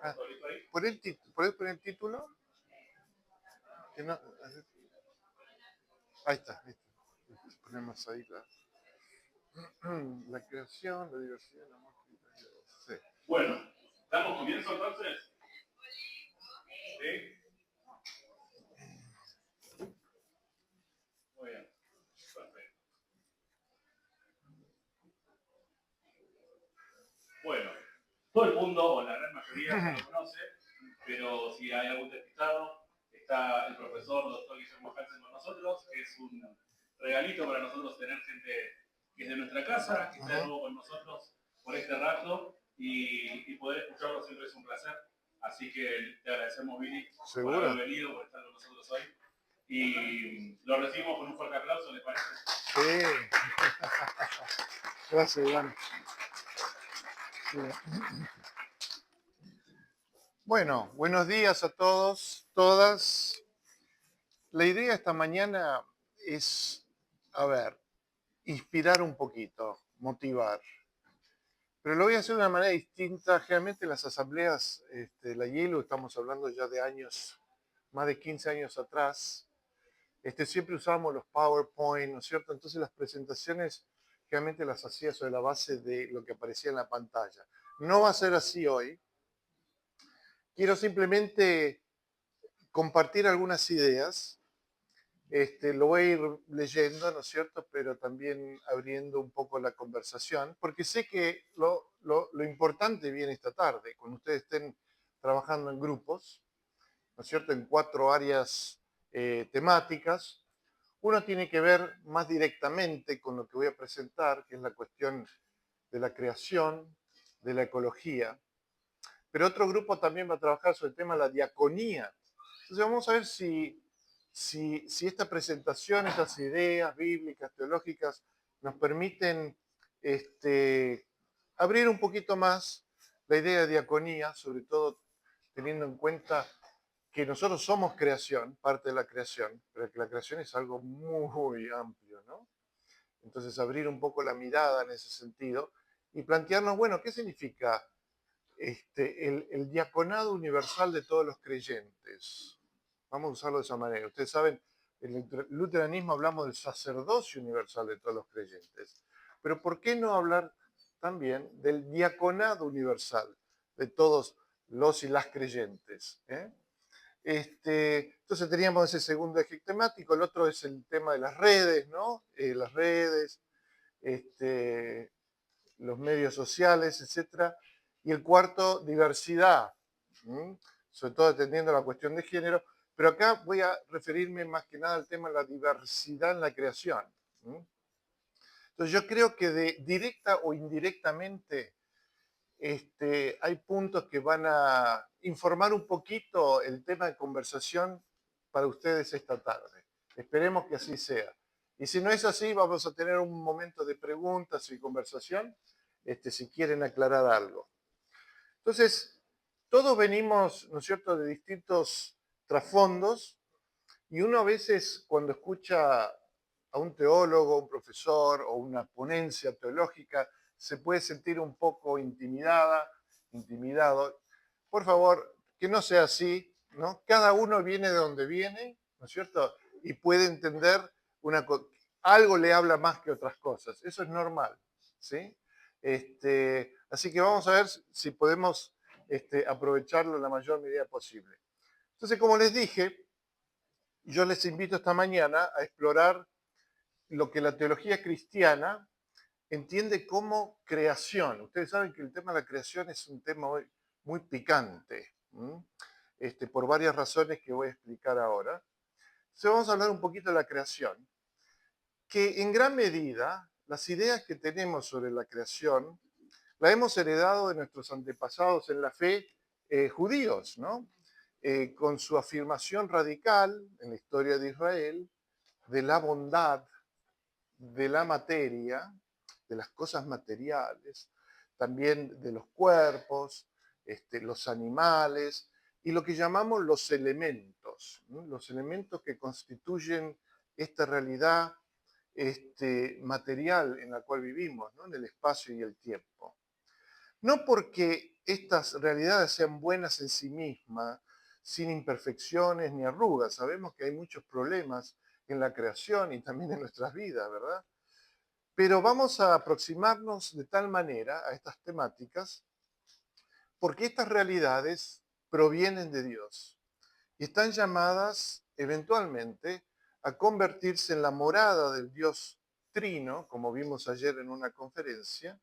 Ah, ¿podés poner el título? Que no- ahí está, ahí está. Ponemos ahí la creación, la diversidad, la música. Sí. Bueno, ¿damos comienzo entonces? ¿Sí? Muy bien, perfecto. Bueno, todo el mundo, o la gran mayoría, ya lo conoce, pero si hay algún despistado, está el profesor doctor Guillermo Hansen con nosotros, que es un regalito para nosotros tener gente que es de nuestra casa, que está de nuevo con nosotros por este rato, y poder escucharlo siempre es un placer. Así que te agradecemos, Billy, por haber venido, por estar con nosotros hoy. Y lo recibimos con un fuerte aplauso, ¿les parece? Sí. Gracias, Iván. Sí. Bueno, buenos días a todos, todas. La idea esta mañana es, a ver, inspirar un poquito, motivar. Pero lo voy a hacer de una manera distinta. Generalmente en las asambleas, la Hielo, estamos hablando ya de años, más de 15 años atrás, siempre usábamos los PowerPoint, ¿no es cierto? Entonces las presentaciones generalmente las hacía sobre la base de lo que aparecía en la pantalla. No va a ser así hoy. Quiero simplemente compartir algunas ideas. Lo voy a ir leyendo, ¿no es cierto? Pero también abriendo un poco la conversación, porque sé que lo importante viene esta tarde, cuando ustedes estén trabajando en grupos, ¿no es cierto? En 4 áreas temáticas. Uno tiene que ver más directamente con lo que voy a presentar, que es la cuestión de la creación, de la ecología. Pero otro grupo también va a trabajar sobre el tema de la diaconía. Entonces vamos a ver si esta presentación, estas ideas bíblicas, teológicas, nos permiten abrir un poquito más la idea de diaconía, sobre todo teniendo en cuenta que nosotros somos creación, parte de la creación, pero que la creación es algo muy amplio, ¿no? Entonces abrir un poco la mirada en ese sentido y plantearnos, bueno, ¿qué significa el diaconado universal de todos los creyentes? Vamos a usarlo de esa manera. Ustedes saben, en el luteranismo hablamos del sacerdocio universal de todos los creyentes. Pero ¿por qué no hablar también del diaconado universal de todos los y las creyentes? Entonces teníamos ese segundo eje temático, el otro es el tema de las redes, ¿no? Las redes, este, los medios sociales, etcétera. Y el cuarto, diversidad, ¿m? Sobre todo atendiendo a la cuestión de género. Pero acá voy a referirme más que nada al tema de la diversidad en la creación. ¿M? Entonces yo creo que directa o indirectamente hay puntos que van a informar un poquito el tema de conversación para ustedes esta tarde. Esperemos que así sea. Y si no es así, vamos a tener un momento de preguntas y conversación, si quieren aclarar algo. Entonces, todos venimos, ¿no es cierto?, de distintos trasfondos y uno a veces cuando escucha a un teólogo, un profesor o una ponencia teológica, se puede sentir un poco intimidado. Por favor, que no sea así, ¿no? Cada uno viene de donde viene, ¿no es cierto? Y puede entender algo le habla más que otras cosas. Eso es normal, ¿sí? Así que vamos a ver si podemos aprovecharlo en la mayor medida posible. Entonces, como les dije, yo les invito esta mañana a explorar lo que la teología cristiana entiende como creación. Ustedes saben que el tema de la creación es un tema muy picante, por varias razones que voy a explicar ahora. Entonces vamos a hablar un poquito de la creación, que en gran medida las ideas que tenemos sobre la creación la hemos heredado de nuestros antepasados en la fe judíos, ¿no? Con su afirmación radical en la historia de Israel de la bondad de la materia, de las cosas materiales, también de los cuerpos, los animales y lo que llamamos los elementos, ¿no? Los elementos que constituyen esta realidad material en la cual vivimos, ¿no? En el espacio y el tiempo. No porque estas realidades sean buenas en sí mismas, sin imperfecciones ni arrugas. Sabemos que hay muchos problemas en la creación y también en nuestras vidas, ¿verdad? Pero vamos a aproximarnos de tal manera a estas temáticas porque estas realidades provienen de Dios y están llamadas eventualmente a convertirse en la morada del Dios Trino, como vimos ayer en una conferencia,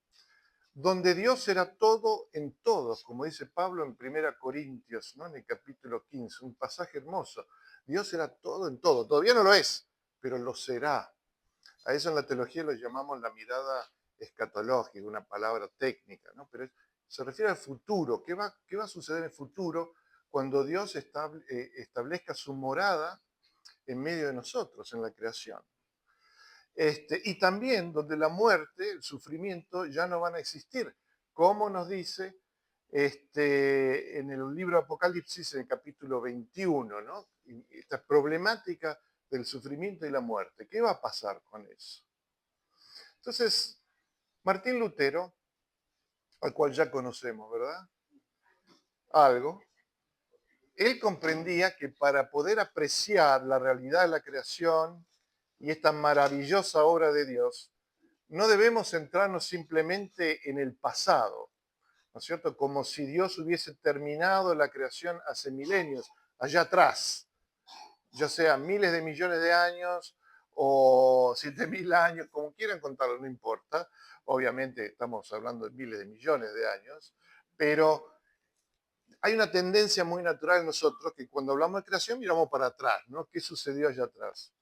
donde Dios era todo en todos, como dice Pablo en 1 Corintios, ¿no? En el capítulo 15, un pasaje hermoso. Dios era todo en todo, todavía no lo es, pero lo será. A eso en la teología lo llamamos la mirada escatológica, una palabra técnica, ¿no? Pero se refiere al futuro. Qué va a suceder en el futuro cuando Dios establezca su morada en medio de nosotros, en la creación? Y también donde la muerte, el sufrimiento ya no van a existir, como nos dice en el libro Apocalipsis, en el capítulo 21, ¿no? Esta problemática del sufrimiento y la muerte. ¿Qué va a pasar con eso? Entonces, Martín Lutero, al cual ya conocemos, ¿verdad? Algo, él comprendía que para poder apreciar la realidad de la creación y esta maravillosa obra de Dios, no debemos centrarnos simplemente en el pasado, ¿no es cierto? Como si Dios hubiese terminado la creación hace milenios, allá atrás, ya sea miles de millones de años o 7.000 años, como quieran contarlo, no importa. Obviamente estamos hablando de miles de millones de años, pero hay una tendencia muy natural en nosotros que cuando hablamos de creación miramos para atrás, ¿no? ¿Qué sucedió allá atrás?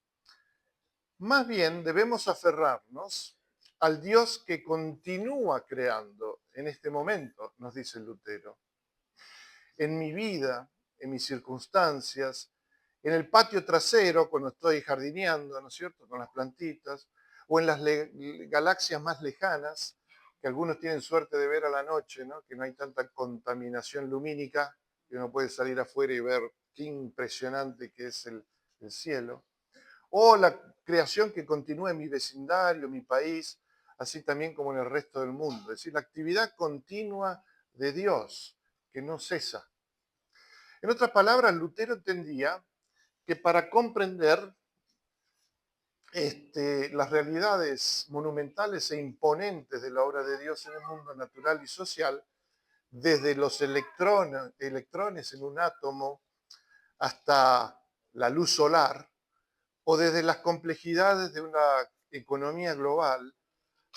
Más bien debemos aferrarnos al Dios que continúa creando en este momento, nos dice Lutero. En mi vida, en mis circunstancias, en el patio trasero cuando estoy jardineando, ¿no es cierto?, con las plantitas, o en las galaxias más lejanas, que algunos tienen suerte de ver a la noche, ¿no?, que no hay tanta contaminación lumínica, que uno puede salir afuera y ver qué impresionante que es el cielo. O la creación que continúa en mi vecindario, mi país, así también como en el resto del mundo. Es decir, la actividad continua de Dios, que no cesa. En otras palabras, Lutero entendía que para comprender las realidades monumentales e imponentes de la obra de Dios en el mundo natural y social, desde los electrones en un átomo hasta la luz solar, o desde las complejidades de una economía global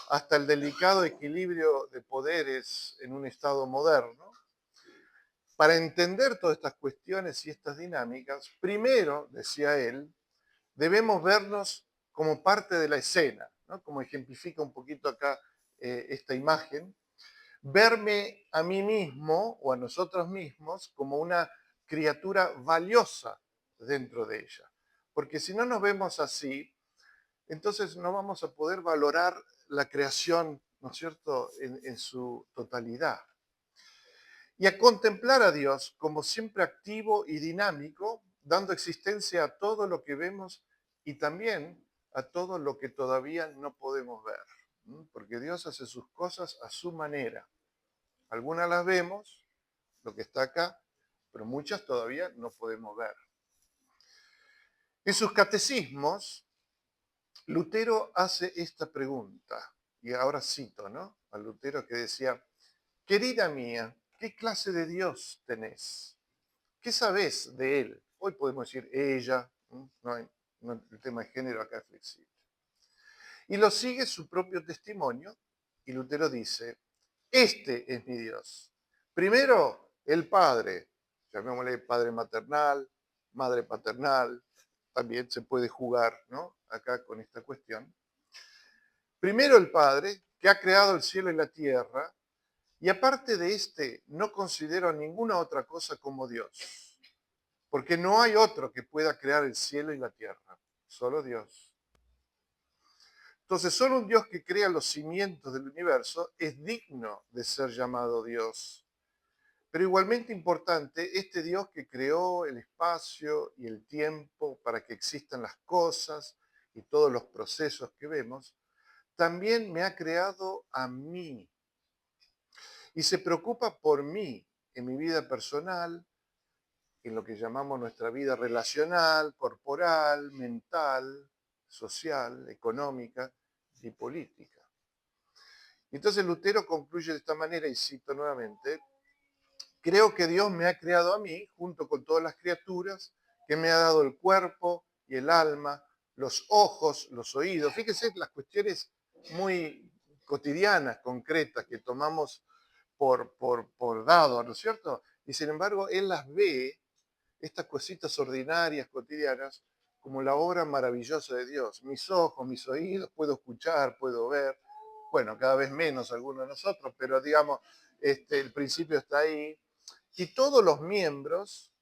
hasta el delicado equilibrio de poderes en un Estado moderno, para entender todas estas cuestiones y estas dinámicas, primero, decía él, debemos vernos como parte de la escena, ¿no? Como ejemplifica un poquito acá esta imagen, verme a mí mismo o a nosotros mismos como una criatura valiosa dentro de ella. Porque si no nos vemos así, entonces no vamos a poder valorar la creación, ¿no es cierto?, en su totalidad. Y a contemplar a Dios como siempre activo y dinámico, dando existencia a todo lo que vemos y también a todo lo que todavía no podemos ver. Porque Dios hace sus cosas a su manera. Algunas las vemos, lo que está acá, pero muchas todavía no podemos ver. En sus catecismos, Lutero hace esta pregunta, y ahora cito, ¿no?, a Lutero que decía: querida mía, ¿qué clase de Dios tenés? ¿Qué sabés de él? Hoy podemos decir ella, el tema de género acá es flexible. Y lo sigue su propio testimonio, y Lutero dice: este es mi Dios. Primero, el Padre, llamémosle Padre maternal, Madre paternal, también se puede jugar, ¿no?, acá con esta cuestión. Primero el Padre, que ha creado el cielo y la tierra, y aparte de no considero ninguna otra cosa como Dios, porque no hay otro que pueda crear el cielo y la tierra, solo Dios. Entonces, solo un Dios que crea los cimientos del universo es digno de ser llamado Dios. Pero igualmente importante, este Dios que creó el espacio y el tiempo para que existan las cosas y todos los procesos que vemos, también me ha creado a mí. y se preocupa por mí en mi vida personal, en lo que llamamos nuestra vida relacional, corporal, mental, social, económica y política. Entonces Lutero concluye de esta manera, y cito nuevamente: creo que Dios me ha creado a mí, junto con todas las criaturas, que me ha dado el cuerpo y el alma, los ojos, los oídos. Fíjese las cuestiones muy cotidianas, concretas, que tomamos por dado, ¿no es cierto? Y sin embargo, Él las ve, estas cositas ordinarias, cotidianas, como la obra maravillosa de Dios. Mis ojos, mis oídos, puedo escuchar, puedo ver. Bueno, cada vez menos algunos de nosotros, pero digamos, el principio está ahí. Y todos los miembros,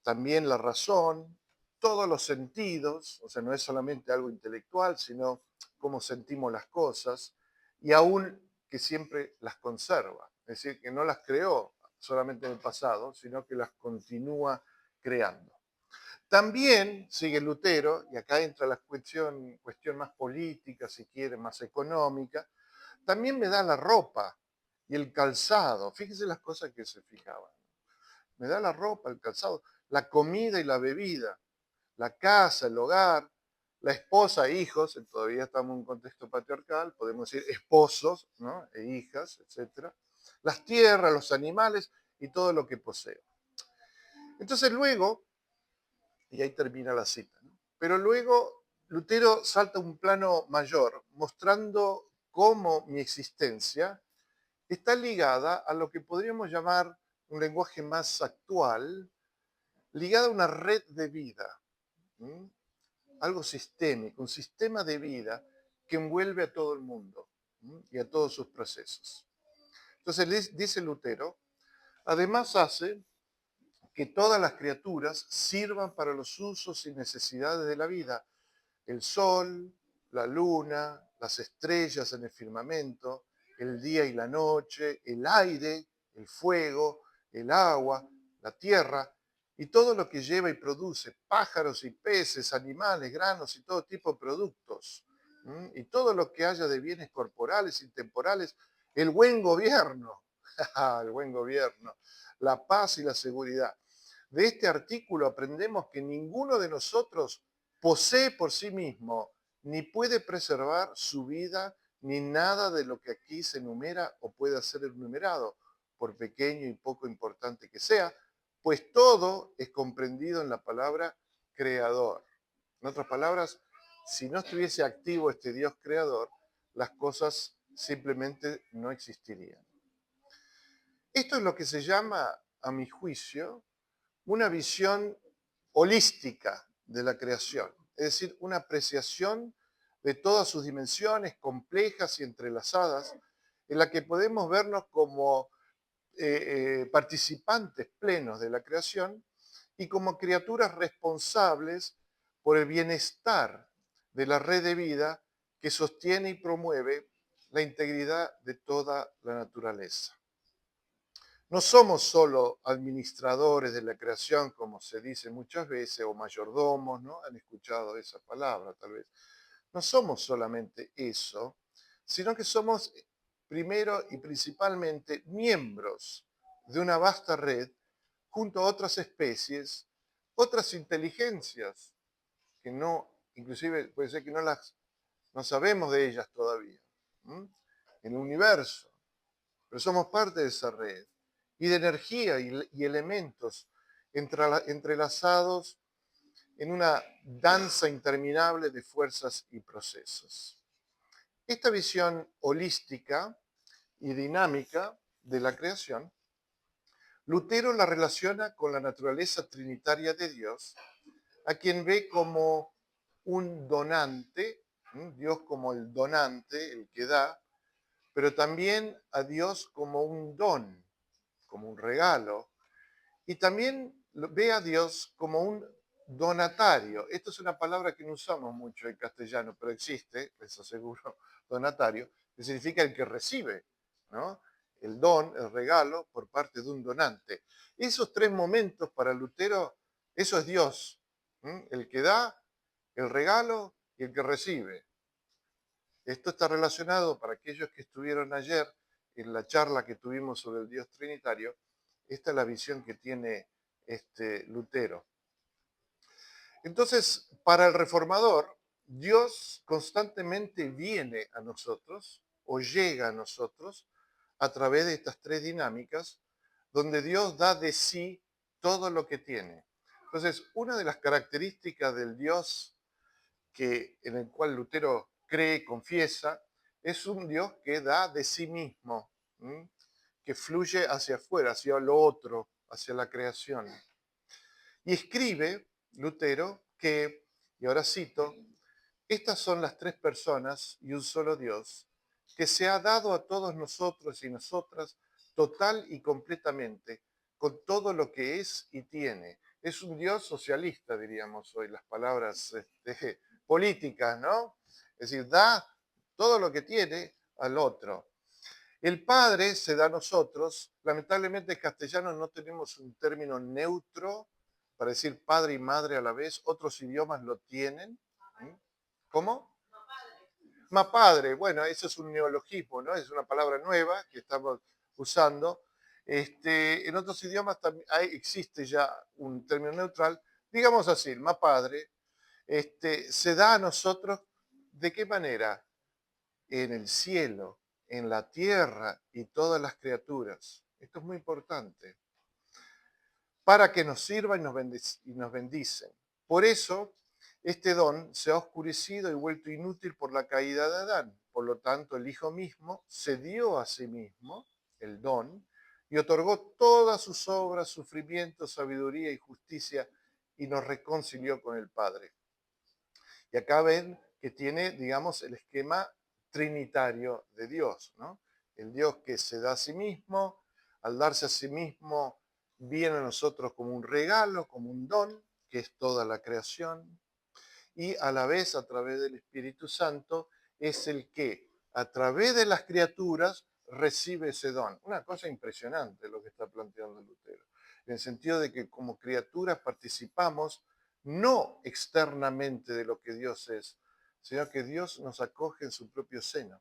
también la razón, todos los sentidos, o sea, no es solamente algo intelectual, sino cómo sentimos las cosas, y aún que siempre las conserva. Es decir, que no las creó solamente en el pasado, sino que las continúa creando. También, sigue Lutero, y acá entra la cuestión más política, si quiere, más económica, también me da la ropa y el calzado. Fíjese las cosas que se fijaban. Me da la ropa, el calzado, la comida y la bebida, la casa, el hogar, la esposa, hijos, todavía estamos en un contexto patriarcal, podemos decir esposos, ¿no? E hijas, etcétera, las tierras, los animales y todo lo que poseo. Entonces luego, y ahí termina la cita, ¿no? Pero luego Lutero salta a un plano mayor, mostrando cómo mi existencia está ligada a lo que podríamos llamar un lenguaje más actual, ligada a una red de vida, ¿m? Algo sistémico, un sistema de vida que envuelve a todo el mundo, ¿m? Y a todos sus procesos. Entonces, dice Lutero, además hace que todas las criaturas sirvan para los usos y necesidades de la vida: el sol, la luna, las estrellas en el firmamento, el día y la noche, el aire, el fuego, el agua, la tierra, y todo lo que lleva y produce, pájaros y peces, animales, granos y todo tipo de productos, y todo lo que haya de bienes corporales y temporales, el buen gobierno, el buen gobierno, la paz y la seguridad. De este artículo aprendemos que ninguno de nosotros posee por sí mismo, ni puede preservar su vida, ni nada de lo que aquí se enumera o pueda ser enumerado, por pequeño y poco importante que sea, pues todo es comprendido en la palabra creador. En otras palabras, si no estuviese activo este Dios creador, las cosas simplemente no existirían. Esto es lo que se llama, a mi juicio, una visión holística de la creación, es decir, una apreciación de todas sus dimensiones complejas y entrelazadas, en la que podemos vernos como participantes plenos de la creación y como criaturas responsables por el bienestar de la red de vida que sostiene y promueve la integridad de toda la naturaleza. No somos solo administradores de la creación, como se dice muchas veces, o mayordomos, ¿no? Han escuchado esa palabra, tal vez. No somos solamente eso, sino que somos primero y principalmente miembros de una vasta red junto a otras especies, otras inteligencias, que no, inclusive puede ser que no sabemos de ellas todavía, en el universo, pero somos parte de esa red, y de energía y elementos entrelazados en una danza interminable de fuerzas y procesos. Esta visión holística y dinámica de la creación, Lutero la relaciona con la naturaleza trinitaria de Dios, a quien ve como un donante, Dios como el donante, el que da, pero también a Dios como un don, como un regalo, y también ve a Dios como un donatario. Esto es una palabra que no usamos mucho en castellano, pero existe, les aseguro, donatario, que significa el que recibe, ¿no? El don, el regalo, por parte de un donante. Esos tres momentos para Lutero, eso es Dios, el que da, el regalo y el que recibe. Esto está relacionado, para aquellos que estuvieron ayer en la charla que tuvimos sobre el Dios Trinitario, esta es la visión que tiene Lutero. Entonces, para el reformador, Dios constantemente viene a nosotros o llega a nosotros a través de estas tres dinámicas, donde Dios da de sí todo lo que tiene. Entonces, una de las características del Dios en el cual Lutero cree, confiesa, es un Dios que da de sí mismo, ¿m? Que fluye hacia afuera, hacia lo otro, hacia la creación. Y escribe Lutero que, y ahora cito, estas son las tres personas y un solo Dios, que se ha dado a todos nosotros y nosotras total y completamente, con todo lo que es y tiene. Es un Dios socialista, diríamos hoy, las palabras políticas, ¿no? Es decir, da todo lo que tiene al otro. El Padre se da a nosotros. Lamentablemente en castellano no tenemos un término neutro para decir padre y madre a la vez. Otros idiomas lo tienen. ¿Cómo? Padre. Bueno, eso es un neologismo, ¿no? Es una palabra nueva que estamos usando. En otros idiomas también existe ya un término neutral. Digamos así, el padre se da a nosotros. ¿De qué manera? En el cielo, en la tierra y todas las criaturas. Esto es muy importante. Para que nos sirva y nos bendicen. Por eso, este don se ha oscurecido y vuelto inútil por la caída de Adán. Por lo tanto, el Hijo mismo se dio a sí mismo el don y otorgó todas sus obras, sufrimiento, sabiduría y justicia y nos reconcilió con el Padre. Y acá ven que tiene, digamos, el esquema trinitario de Dios, ¿no? El Dios que se da a sí mismo, al darse a sí mismo, viene a nosotros como un regalo, como un don, que es toda la creación, y a la vez, a través del Espíritu Santo, es el que, a través de las criaturas, recibe ese don. Una cosa impresionante lo que está planteando Lutero, en el sentido de que como criaturas participamos no externamente de lo que Dios es, sino que Dios nos acoge en su propio seno.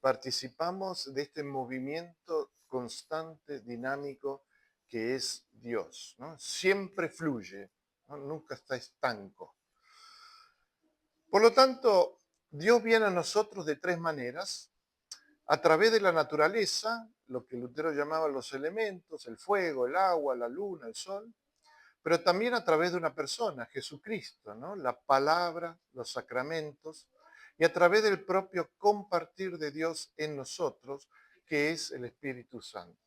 Participamos de este movimiento constante, dinámico, que es Dios, ¿no? Siempre fluye, ¿no? Nunca está estanco. Por lo tanto, Dios viene a nosotros de tres maneras: a través de la naturaleza, lo que Lutero llamaba los elementos, el fuego, el agua, la luna, el sol, pero también a través de una persona, Jesucristo, ¿no? La palabra, los sacramentos, y a través del propio compartir de Dios en nosotros, que es el Espíritu Santo.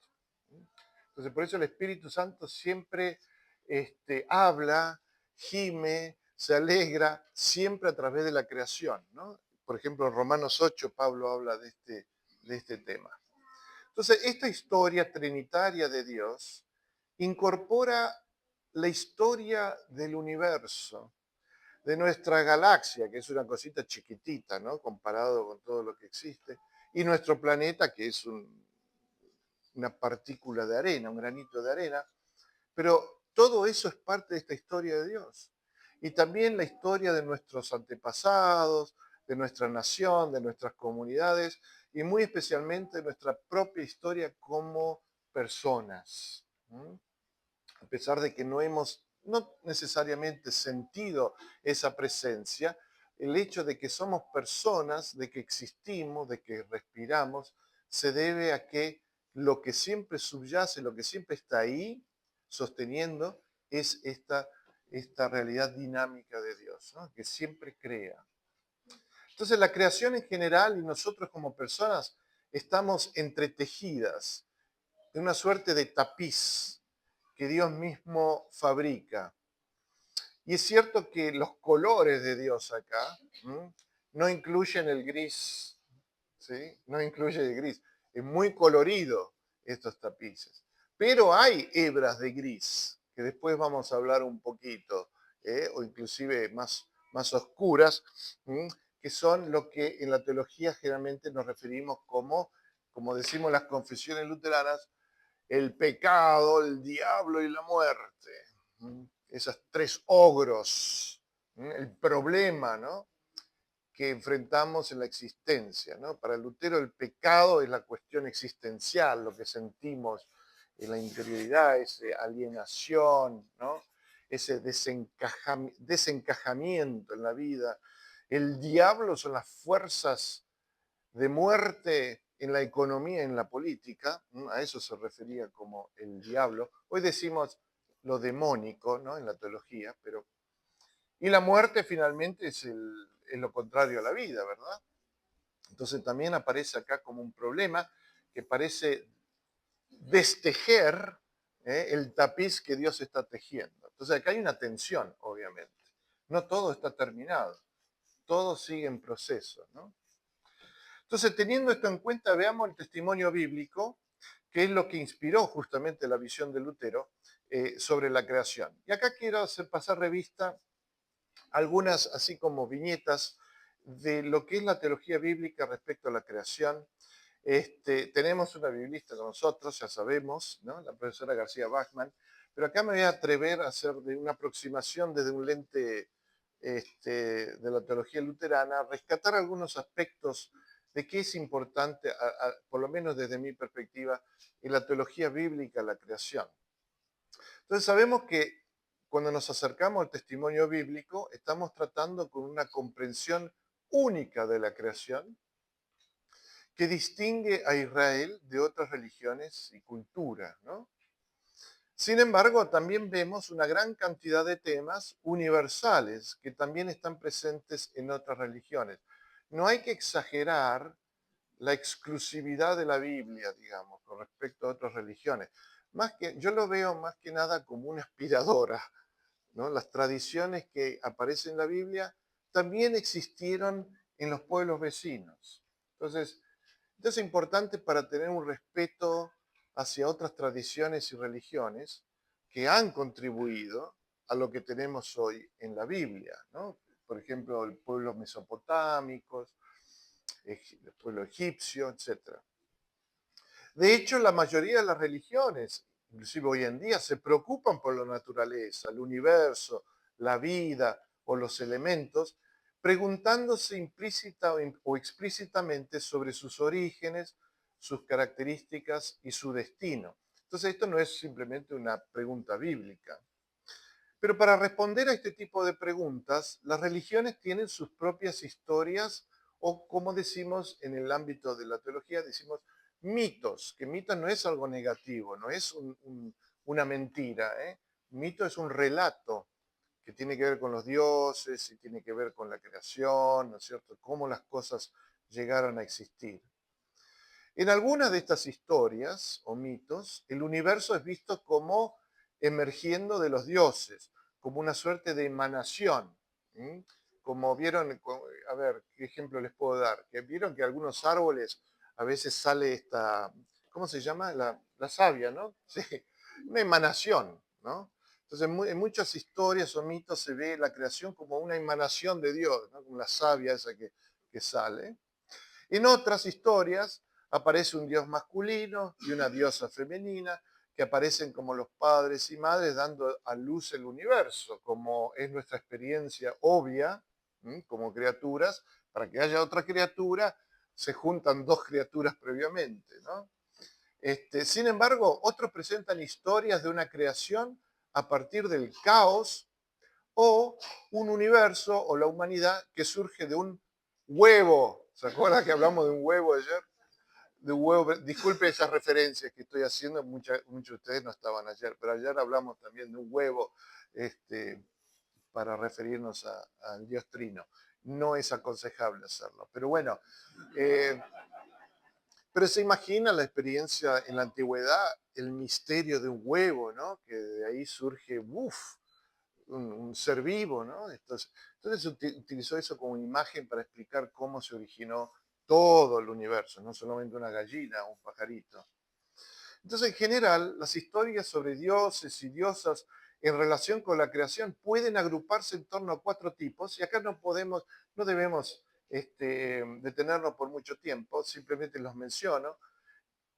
Entonces, por eso el Espíritu Santo siempre habla, gime, se alegra, siempre a través de la creación, ¿no? Por ejemplo, en Romanos 8, Pablo habla de este tema. Entonces, esta historia trinitaria de Dios incorpora la historia del universo, de nuestra galaxia, que es una cosita chiquitita, ¿no? Comparado con todo lo que existe, y nuestro planeta, que es una partícula de arena, un granito de arena, pero todo eso es parte de esta historia de Dios. Y también la historia de nuestros antepasados, de nuestra nación, de nuestras comunidades y muy especialmente nuestra propia historia como personas. A pesar de que no necesariamente sentido esa presencia, el hecho de que somos personas, de que existimos, de que respiramos, se debe a que lo que siempre subyace, lo que siempre está ahí sosteniendo, es esta realidad dinámica de Dios, ¿no? Que siempre crea. Entonces la creación en general y nosotros como personas estamos entretejidas en una suerte de tapiz que Dios mismo fabrica. Y es cierto que los colores de Dios acá no incluyen el gris, ¿sí? No incluye el gris. Es muy colorido estos tapices. Pero hay hebras de gris, que después vamos a hablar un poquito, o inclusive más oscuras, que son lo que en la teología generalmente nos referimos como decimos las confesiones luteranas, el pecado, el diablo y la muerte. Esas tres ogros, el problema, ¿no? que enfrentamos en la existencia, ¿no? Para Lutero el pecado es la cuestión existencial, lo que sentimos en la interioridad, esa alienación, ¿no? Ese desencajamiento en la vida. El diablo son las fuerzas de muerte en la economía, en la política, ¿no? A eso se refería como el diablo. Hoy decimos lo demónico, ¿no? En la teología, pero... Y la muerte finalmente es lo contrario a la vida, ¿verdad? Entonces también aparece acá como un problema que parece destejer el tapiz que Dios está tejiendo. Entonces acá hay una tensión, obviamente. No todo está terminado, todo sigue en proceso, ¿no? Entonces, teniendo esto en cuenta, veamos el testimonio bíblico, que es lo que inspiró justamente la visión de Lutero sobre la creación. Y acá quiero hacer pasar revista algunas, así como viñetas, de lo que es la teología bíblica respecto a la creación. Tenemos una biblista con nosotros, ya sabemos, ¿no? La profesora García Bachmann, pero acá me voy a atrever a hacer de una aproximación desde un lente de la teología luterana, rescatar algunos aspectos de qué es importante, por lo menos desde mi perspectiva, en la teología bíblica, la creación. Entonces sabemos que cuando nos acercamos al testimonio bíblico, estamos tratando con una comprensión única de la creación que distingue a Israel de otras religiones y culturas, ¿no? Sin embargo, también vemos una gran cantidad de temas universales que también están presentes en otras religiones. No hay que exagerar la exclusividad de la Biblia, digamos, con respecto a otras religiones. Yo lo veo más que nada como una aspiradora, ¿no? Las tradiciones que aparecen en la Biblia también existieron en los pueblos vecinos. Esto es importante para tener un respeto hacia otras tradiciones y religiones que han contribuido a lo que tenemos hoy en la Biblia, ¿no? Por ejemplo, el pueblo mesopotámico, el pueblo egipcio, etc. De hecho, la mayoría de las religiones, inclusive hoy en día, se preocupan por la naturaleza, el universo, la vida o los elementos, preguntándose implícita o explícitamente sobre sus orígenes, sus características y su destino. Entonces, esto no es simplemente una pregunta bíblica. Pero para responder a este tipo de preguntas, las religiones tienen sus propias historias o, como decimos en el ámbito de la teología, decimos mitos, que mito no es algo negativo, no es una mentira. Mito es un relato que tiene que ver con los dioses y tiene que ver con la creación, ¿no es cierto? Cómo las cosas llegaron a existir. En algunas de estas historias o mitos, el universo es visto como emergiendo de los dioses, como una suerte de emanación. ¿Sí? Como vieron, a ver, ¿qué ejemplo les puedo dar? Que vieron que algunos árboles a veces sale esta, ¿cómo se llama? La savia, ¿no? Sí, una emanación, ¿no? Entonces, en muchas historias o mitos se ve la creación como una emanación de Dios, ¿no? Como la savia esa que sale. En otras historias aparece un dios masculino y una diosa femenina que aparecen como los padres y madres dando a luz el universo, como es nuestra experiencia obvia, como criaturas. Para que haya otra criatura, se juntan dos criaturas previamente, ¿no? Sin embargo, otros presentan historias de una creación a partir del caos o un universo o la humanidad que surge de un huevo. ¿Se acuerdan que hablamos de un huevo ayer? De un huevo. Disculpe esas referencias que estoy haciendo, muchos de ustedes no estaban ayer, pero ayer hablamos también de un huevo para referirnos al Dios Trino. No es aconsejable hacerlo, pero bueno. Pero se imagina la experiencia en la antigüedad, el misterio de un huevo, ¿no? Que de ahí surge, un ser vivo, ¿no? Entonces se utilizó eso como imagen para explicar cómo se originó todo el universo, no solamente una gallina o un pajarito. Entonces, en general, las historias sobre dioses y diosas en relación con la creación pueden agruparse en torno a cuatro tipos, y acá no debemos detenernos por mucho tiempo, simplemente los menciono.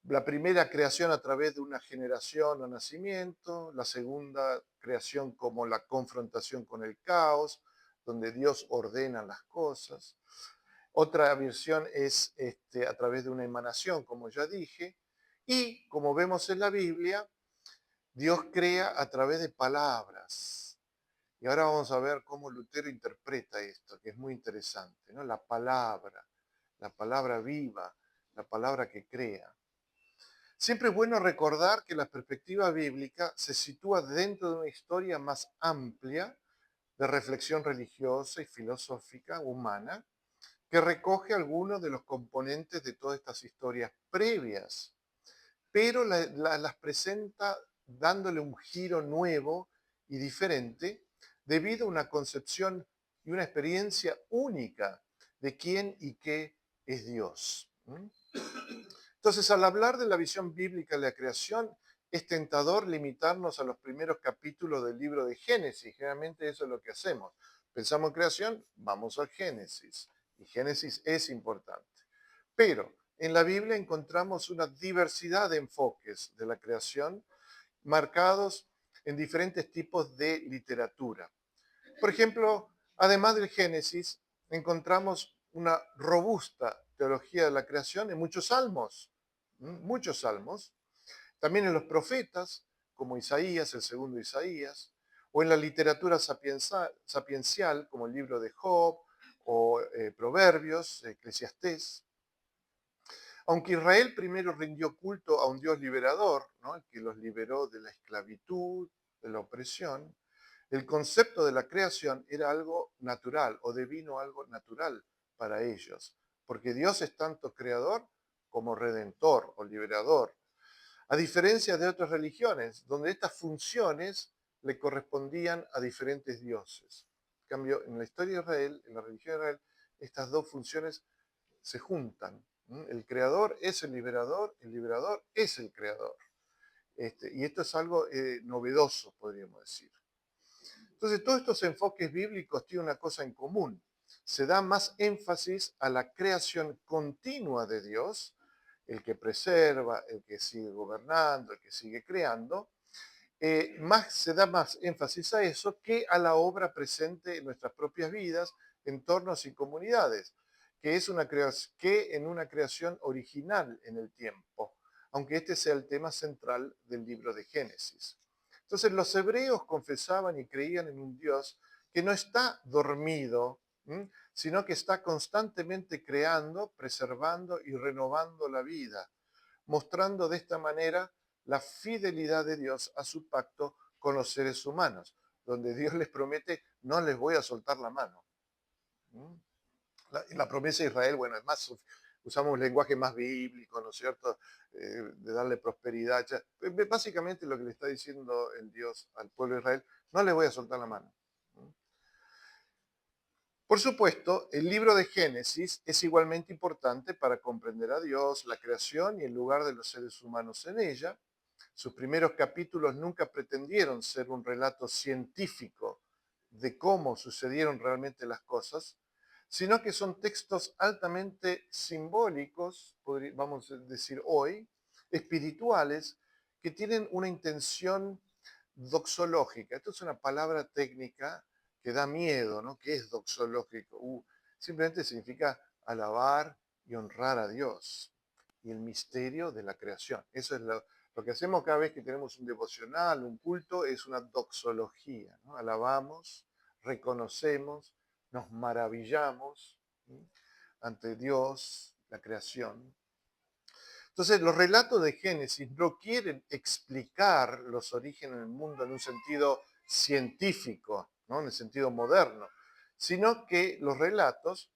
La primera, creación a través de una generación o nacimiento. La segunda, creación como la confrontación con el caos. donde Dios ordena las cosas. Otra versión es a través de una emanación, como ya dije. Y como vemos en la Biblia, Dios crea a través de palabras. Y ahora vamos a ver cómo Lutero interpreta esto, que es muy interesante, ¿no? La palabra viva, la palabra que crea. Siempre es bueno recordar que la perspectiva bíblica se sitúa dentro de una historia más amplia de reflexión religiosa y filosófica humana, que recoge algunos de los componentes de todas estas historias previas, pero las presenta dándole un giro nuevo y diferente debido a una concepción y una experiencia única de quién y qué es Dios. Entonces, al hablar de la visión bíblica de la creación, es tentador limitarnos a los primeros capítulos del libro de Génesis. Generalmente eso es lo que hacemos. Pensamos en creación, vamos al Génesis. Y Génesis es importante. Pero en la Biblia encontramos una diversidad de enfoques de la creación marcados en diferentes tipos de literatura. Por ejemplo, además del Génesis, encontramos una robusta teología de la creación en muchos salmos, muchos salmos, también en los profetas, como Isaías, el segundo Isaías, o en la literatura sapiencial, como el libro de Job, o Proverbios, Eclesiastés. Aunque Israel primero rindió culto a un Dios liberador, ¿no? El que los liberó de la esclavitud, de la opresión, el concepto de la creación era algo natural o devino algo natural para ellos, porque Dios es tanto creador como redentor o liberador, a diferencia de otras religiones, donde estas funciones le correspondían a diferentes dioses. En cambio, en la historia de Israel, en la religión de Israel, estas dos funciones se juntan. El creador es el liberador es el creador. Y esto es algo novedoso, podríamos decir. Entonces, todos estos enfoques bíblicos tienen una cosa en común. Se da más énfasis a la creación continua de Dios, el que preserva, el que sigue gobernando, el que sigue creando. Se da más énfasis a eso que a la obra presente en nuestras propias vidas, entornos y comunidades, que en una creación original en el tiempo, aunque este sea el tema central del libro de Génesis. Entonces los hebreos confesaban y creían en un Dios que no está dormido, sino que está constantemente creando, preservando y renovando la vida, mostrando de esta manera la fidelidad de Dios a su pacto con los seres humanos, donde Dios les promete, no les voy a soltar la mano. La promesa de Israel, bueno, es más, usamos un lenguaje más bíblico, ¿no es cierto?, de darle prosperidad. Básicamente lo que le está diciendo el Dios al pueblo de Israel, no les voy a soltar la mano. Por supuesto, el libro de Génesis es igualmente importante para comprender a Dios, la creación y el lugar de los seres humanos en ella. Sus primeros capítulos nunca pretendieron ser un relato científico de cómo sucedieron realmente las cosas, sino que son textos altamente simbólicos, vamos a decir hoy, espirituales, que tienen una intención doxológica. Esto es una palabra técnica que da miedo, ¿no? ¿Qué es doxológico? Simplemente significa alabar y honrar a Dios y el misterio de la creación. Eso es lo que hacemos cada vez que tenemos un devocional, un culto, es una doxología, ¿no? Alabamos, reconocemos, nos maravillamos, ¿sí?, ante Dios, la creación. Entonces, los relatos de Génesis no quieren explicar los orígenes del mundo en un sentido científico, ¿no?, en el sentido moderno, sino que los relatos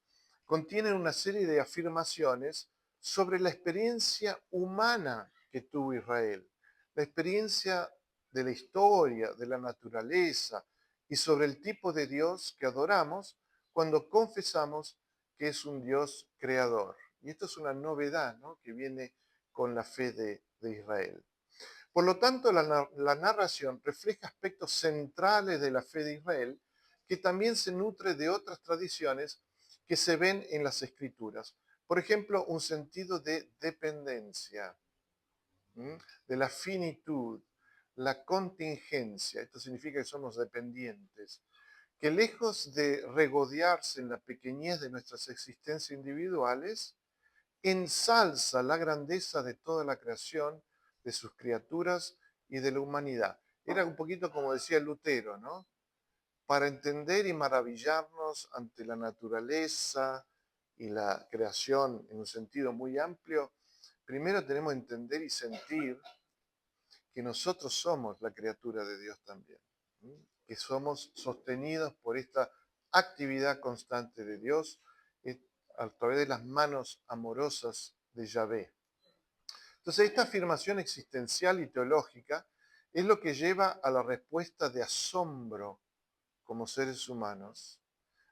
contienen una serie de afirmaciones sobre la experiencia humana que tuvo Israel, la experiencia de la historia, de la naturaleza y sobre el tipo de Dios que adoramos cuando confesamos que es un Dios creador. Y esto es una novedad, ¿no?, que viene con la fe de Israel. Por lo tanto, la narración refleja aspectos centrales de la fe de Israel, que también se nutre de otras tradiciones que se ven en las escrituras. Por ejemplo, un sentido de dependencia, de la finitud, la contingencia. Esto significa que somos dependientes, que lejos de regodearse en la pequeñez de nuestras existencias individuales, ensalza la grandeza de toda la creación, de sus criaturas y de la humanidad. Era un poquito como decía Lutero, ¿no? Para entender y maravillarnos ante la naturaleza y la creación en un sentido muy amplio, primero tenemos que entender y sentir que nosotros somos la criatura de Dios también, ¿sí? Que somos sostenidos por esta actividad constante de Dios a través de las manos amorosas de Yahvé. Entonces, esta afirmación existencial y teológica es lo que lleva a la respuesta de asombro como seres humanos,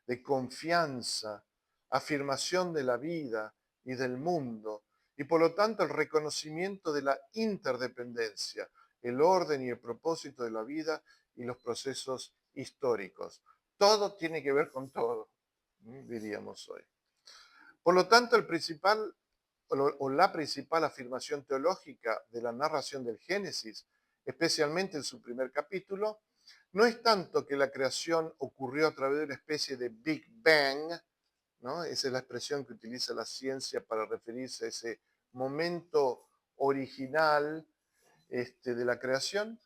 de confianza, afirmación de la vida y del mundo, y por lo tanto el reconocimiento de la interdependencia, el orden y el propósito de la vida y los procesos históricos. Todo tiene que ver con todo, diríamos hoy. Por lo tanto, el principal o la principal afirmación teológica de la narración del Génesis, especialmente en su primer capítulo, no es tanto que la creación ocurrió a través de una especie de Big Bang, ¿no? Esa es la expresión que utiliza la ciencia para referirse a ese momento original de la creación,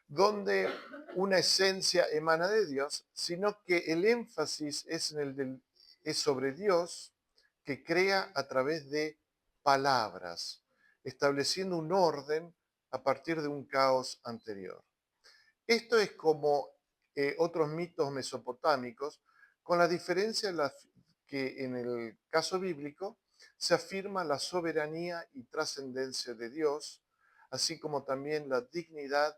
donde una esencia emana de Dios, sino que el énfasis es sobre Dios que crea a través de palabras, estableciendo un orden a partir de un caos anterior. Esto es como otros mitos mesopotámicos, con la diferencia que en el caso bíblico se afirma la soberanía y trascendencia de Dios, así como también la dignidad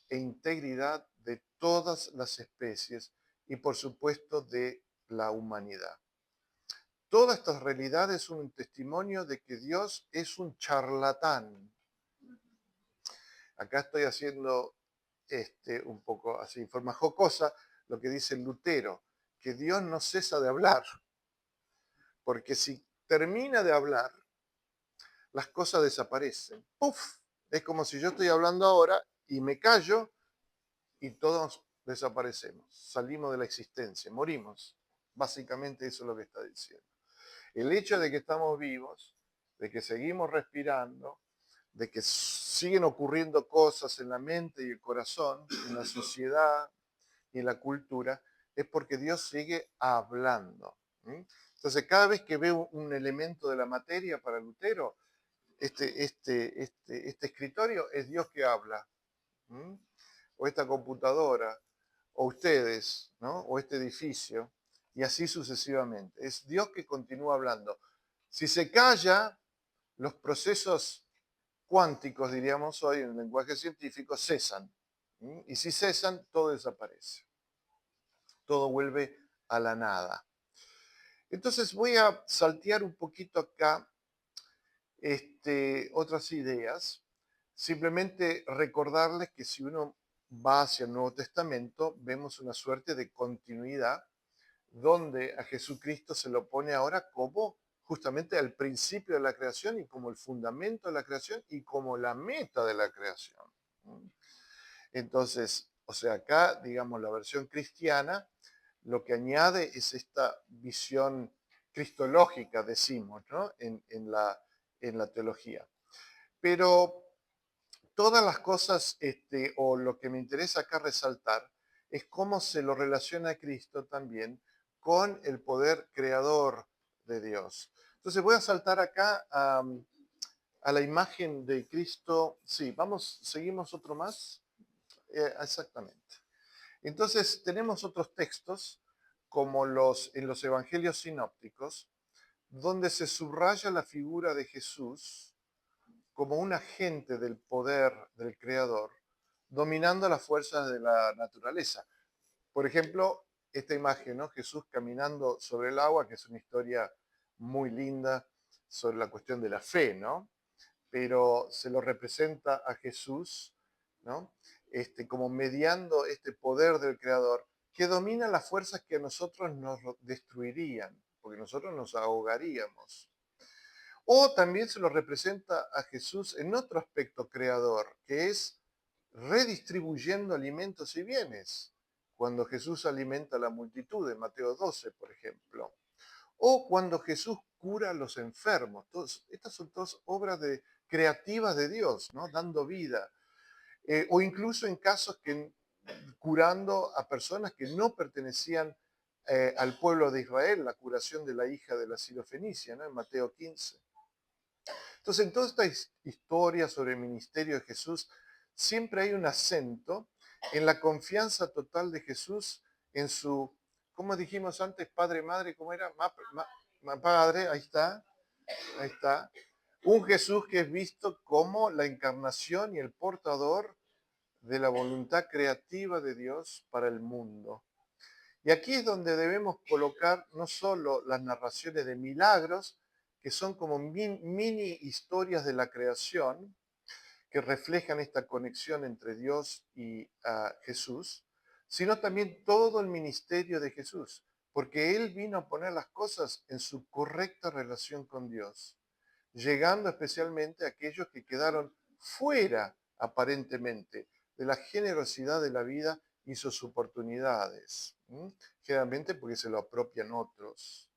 e integridad de todas las especies y por supuesto de la humanidad. Todas estas realidades son un testimonio de que Dios es un charlatán. Acá estoy haciendo un poco así, en forma jocosa, lo que dice Lutero, que Dios no cesa de hablar, porque si termina de hablar, las cosas desaparecen. ¡Puf! Es como si yo estoy hablando ahora y me callo y todos desaparecemos, salimos de la existencia, morimos. Básicamente eso es lo que está diciendo. El hecho de que estamos vivos, de que seguimos respirando, de que siguen ocurriendo cosas en la mente y el corazón, en la sociedad y en la cultura, es porque Dios sigue hablando. Entonces, cada vez que veo un elemento de la materia para Lutero, este escritorio es Dios que habla. O esta computadora, o ustedes, ¿no? O este edificio, y así sucesivamente. Es Dios que continúa hablando. Si se calla, los procesos cuánticos, diríamos hoy en el lenguaje científico, cesan. Y si cesan, todo desaparece. Todo vuelve a la nada. Entonces voy a saltear un poquito acá otras ideas. Simplemente recordarles que si uno va hacia el Nuevo Testamento, vemos una suerte de continuidad donde a Jesucristo se lo pone ahora como justamente al principio de la creación y como el fundamento de la creación y como la meta de la creación. Entonces, o sea, acá, digamos, la versión cristiana lo que añade es esta visión cristológica, decimos, ¿no? En la teología. Pero todas las cosas, o lo que me interesa acá resaltar, es cómo se lo relaciona a Cristo también con el poder creador de Dios. Entonces voy a saltar acá a la imagen de Cristo. Sí, vamos, seguimos otro más. Exactamente. Entonces tenemos otros textos, como en los evangelios sinópticos, donde se subraya la figura de Jesús como un agente del poder del Creador, dominando las fuerzas de la naturaleza. Por ejemplo, esta imagen, ¿no? Jesús caminando sobre el agua, que es una historia muy linda sobre la cuestión de la fe, ¿no? Pero se lo representa a Jesús, ¿no? Como mediando este poder del Creador, que domina las fuerzas que a nosotros nos destruirían, porque nosotros nos ahogaríamos. O también se lo representa a Jesús en otro aspecto creador, que es redistribuyendo alimentos y bienes. cuando Jesús alimenta a la multitud en Mateo 12, por ejemplo, o cuando Jesús cura a los enfermos. Estas son todas obras creativas de Dios, ¿no? Dando vida. O incluso en casos que curando a personas que no pertenecían al pueblo de Israel, la curación de la hija de la Sirofenicia, ¿no? En Mateo 15. Entonces, en toda esta historia sobre el ministerio de Jesús, siempre hay un acento en la confianza total de Jesús en su, como dijimos antes, padre, madre, ¿cómo era? Padre, ahí está. Un Jesús que es visto como la encarnación y el portador de la voluntad creativa de Dios para el mundo. Y aquí es donde debemos colocar no solo las narraciones de milagros, que son como mini historias de la creación, que reflejan esta conexión entre Dios y Jesús, sino también todo el ministerio de Jesús, porque Él vino a poner las cosas en su correcta relación con Dios, llegando especialmente a aquellos que quedaron fuera, aparentemente, de la generosidad de la vida y sus oportunidades, generalmente porque se lo apropian otros.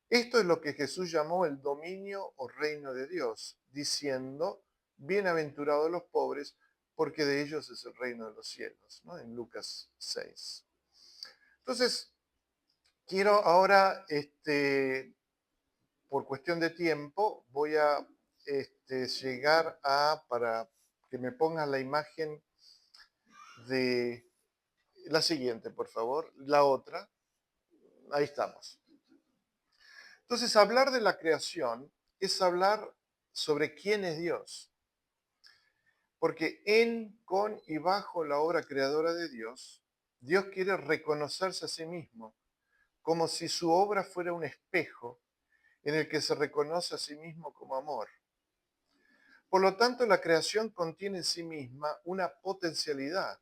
Esto es lo que Jesús llamó el dominio o reino de Dios, diciendo, bienaventurados los pobres, porque de ellos es el reino de los cielos, ¿no? En Lucas 6. Entonces, quiero ahora, por cuestión de tiempo, voy a llegar para que me pongan la imagen de la siguiente, por favor, la otra. Ahí estamos. Entonces, hablar de la creación es hablar sobre quién es Dios. Porque en, con y bajo la obra creadora de Dios, Dios quiere reconocerse a sí mismo, como si su obra fuera un espejo en el que se reconoce a sí mismo como amor. Por lo tanto, la creación contiene en sí misma una potencialidad,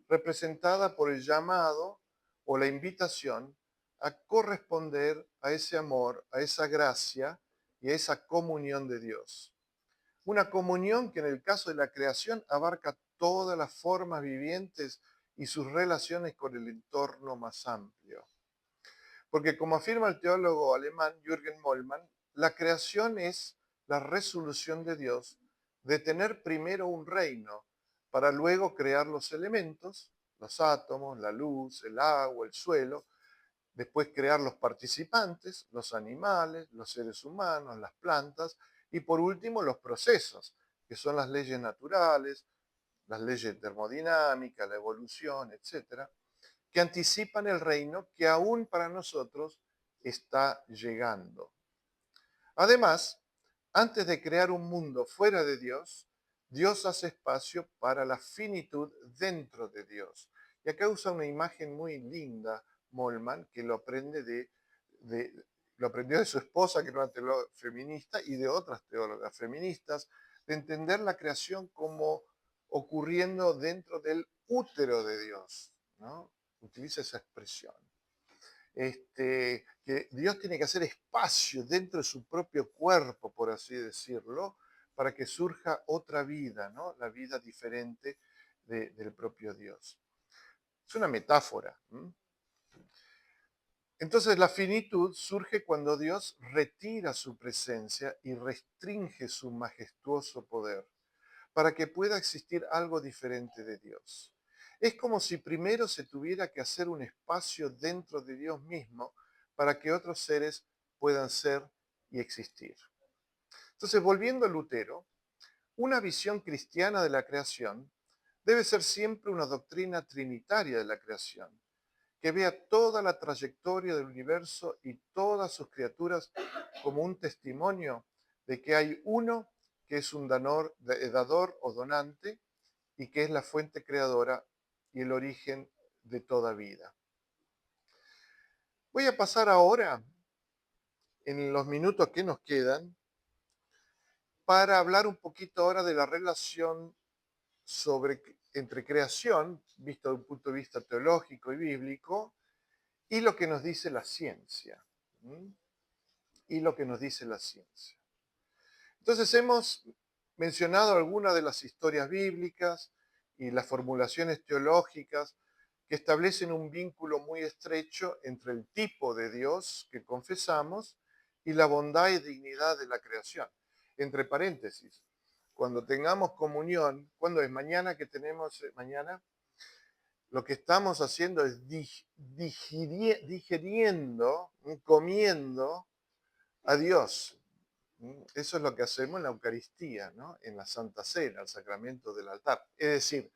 representada por el llamado o la invitación a corresponder a ese amor, a esa gracia y a esa comunión de Dios. Una comunión que en el caso de la creación abarca todas las formas vivientes y sus relaciones con el entorno más amplio. Porque como afirma el teólogo alemán Jürgen Moltmann, la creación es la resolución de Dios de tener primero un reino para luego crear los elementos, los átomos, la luz, el agua, el suelo, después crear los participantes, los animales, los seres humanos, las plantas y por último los procesos, que son las leyes naturales, las leyes termodinámicas, la evolución, etcétera, que anticipan el reino que aún para nosotros está llegando. Además, antes de crear un mundo fuera de Dios, Dios hace espacio para la finitud dentro de Dios. Y acá usa una imagen muy linda, Molman, que lo aprendió de su esposa, que era una teóloga feminista, y de otras teólogas feministas, de entender la creación como ocurriendo dentro del útero de Dios, ¿no? Utiliza esa expresión. Que Dios tiene que hacer espacio dentro de su propio cuerpo, por así decirlo, para que surja otra vida, ¿no? La vida diferente del propio Dios. Es una metáfora. Entonces la finitud surge cuando Dios retira su presencia y restringe su majestuoso poder para que pueda existir algo diferente de Dios. Es como si primero se tuviera que hacer un espacio dentro de Dios mismo para que otros seres puedan ser y existir. Entonces, volviendo a Lutero, una visión cristiana de la creación debe ser siempre una doctrina trinitaria de la creación, que vea toda la trayectoria del universo y todas sus criaturas como un testimonio de que hay uno que es un dador o donante y que es la fuente creadora y el origen de toda vida. Voy a pasar ahora, en los minutos que nos quedan, para hablar un poquito ahora de la relación entre creación, vista desde un punto de vista teológico y bíblico, y lo que nos dice la ciencia. Y lo que nos dice la ciencia. Entonces hemos mencionado algunas de las historias bíblicas y las formulaciones teológicas que establecen un vínculo muy estrecho entre el tipo de Dios que confesamos y la bondad y dignidad de la creación. Entre paréntesis, cuando tengamos comunión, ¿cuándo es? Mañana que tenemos, mañana, lo que estamos haciendo es digiriendo, comiendo a Dios. Eso es lo que hacemos en la Eucaristía, ¿no? En la Santa Cena, el sacramento del altar. Es decir,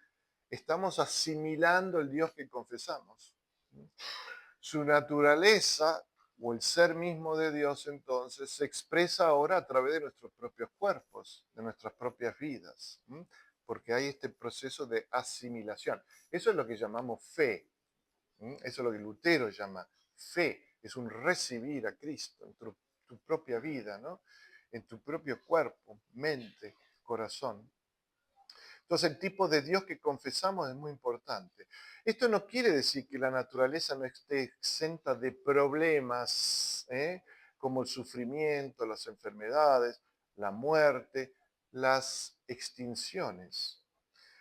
estamos asimilando el Dios que confesamos. Su naturaleza o el ser mismo de Dios entonces se expresa ahora a través de nuestros propios cuerpos, de nuestras propias vidas, porque hay este proceso de asimilación. Eso es lo que llamamos fe, eso es lo que Lutero llama fe, es un recibir a Cristo en tu propia vida, ¿no? En tu propio cuerpo, mente, corazón. Entonces, el tipo de Dios que confesamos es muy importante. Esto no quiere decir que la naturaleza no esté exenta de problemas, como el sufrimiento, las enfermedades, la muerte, las extinciones.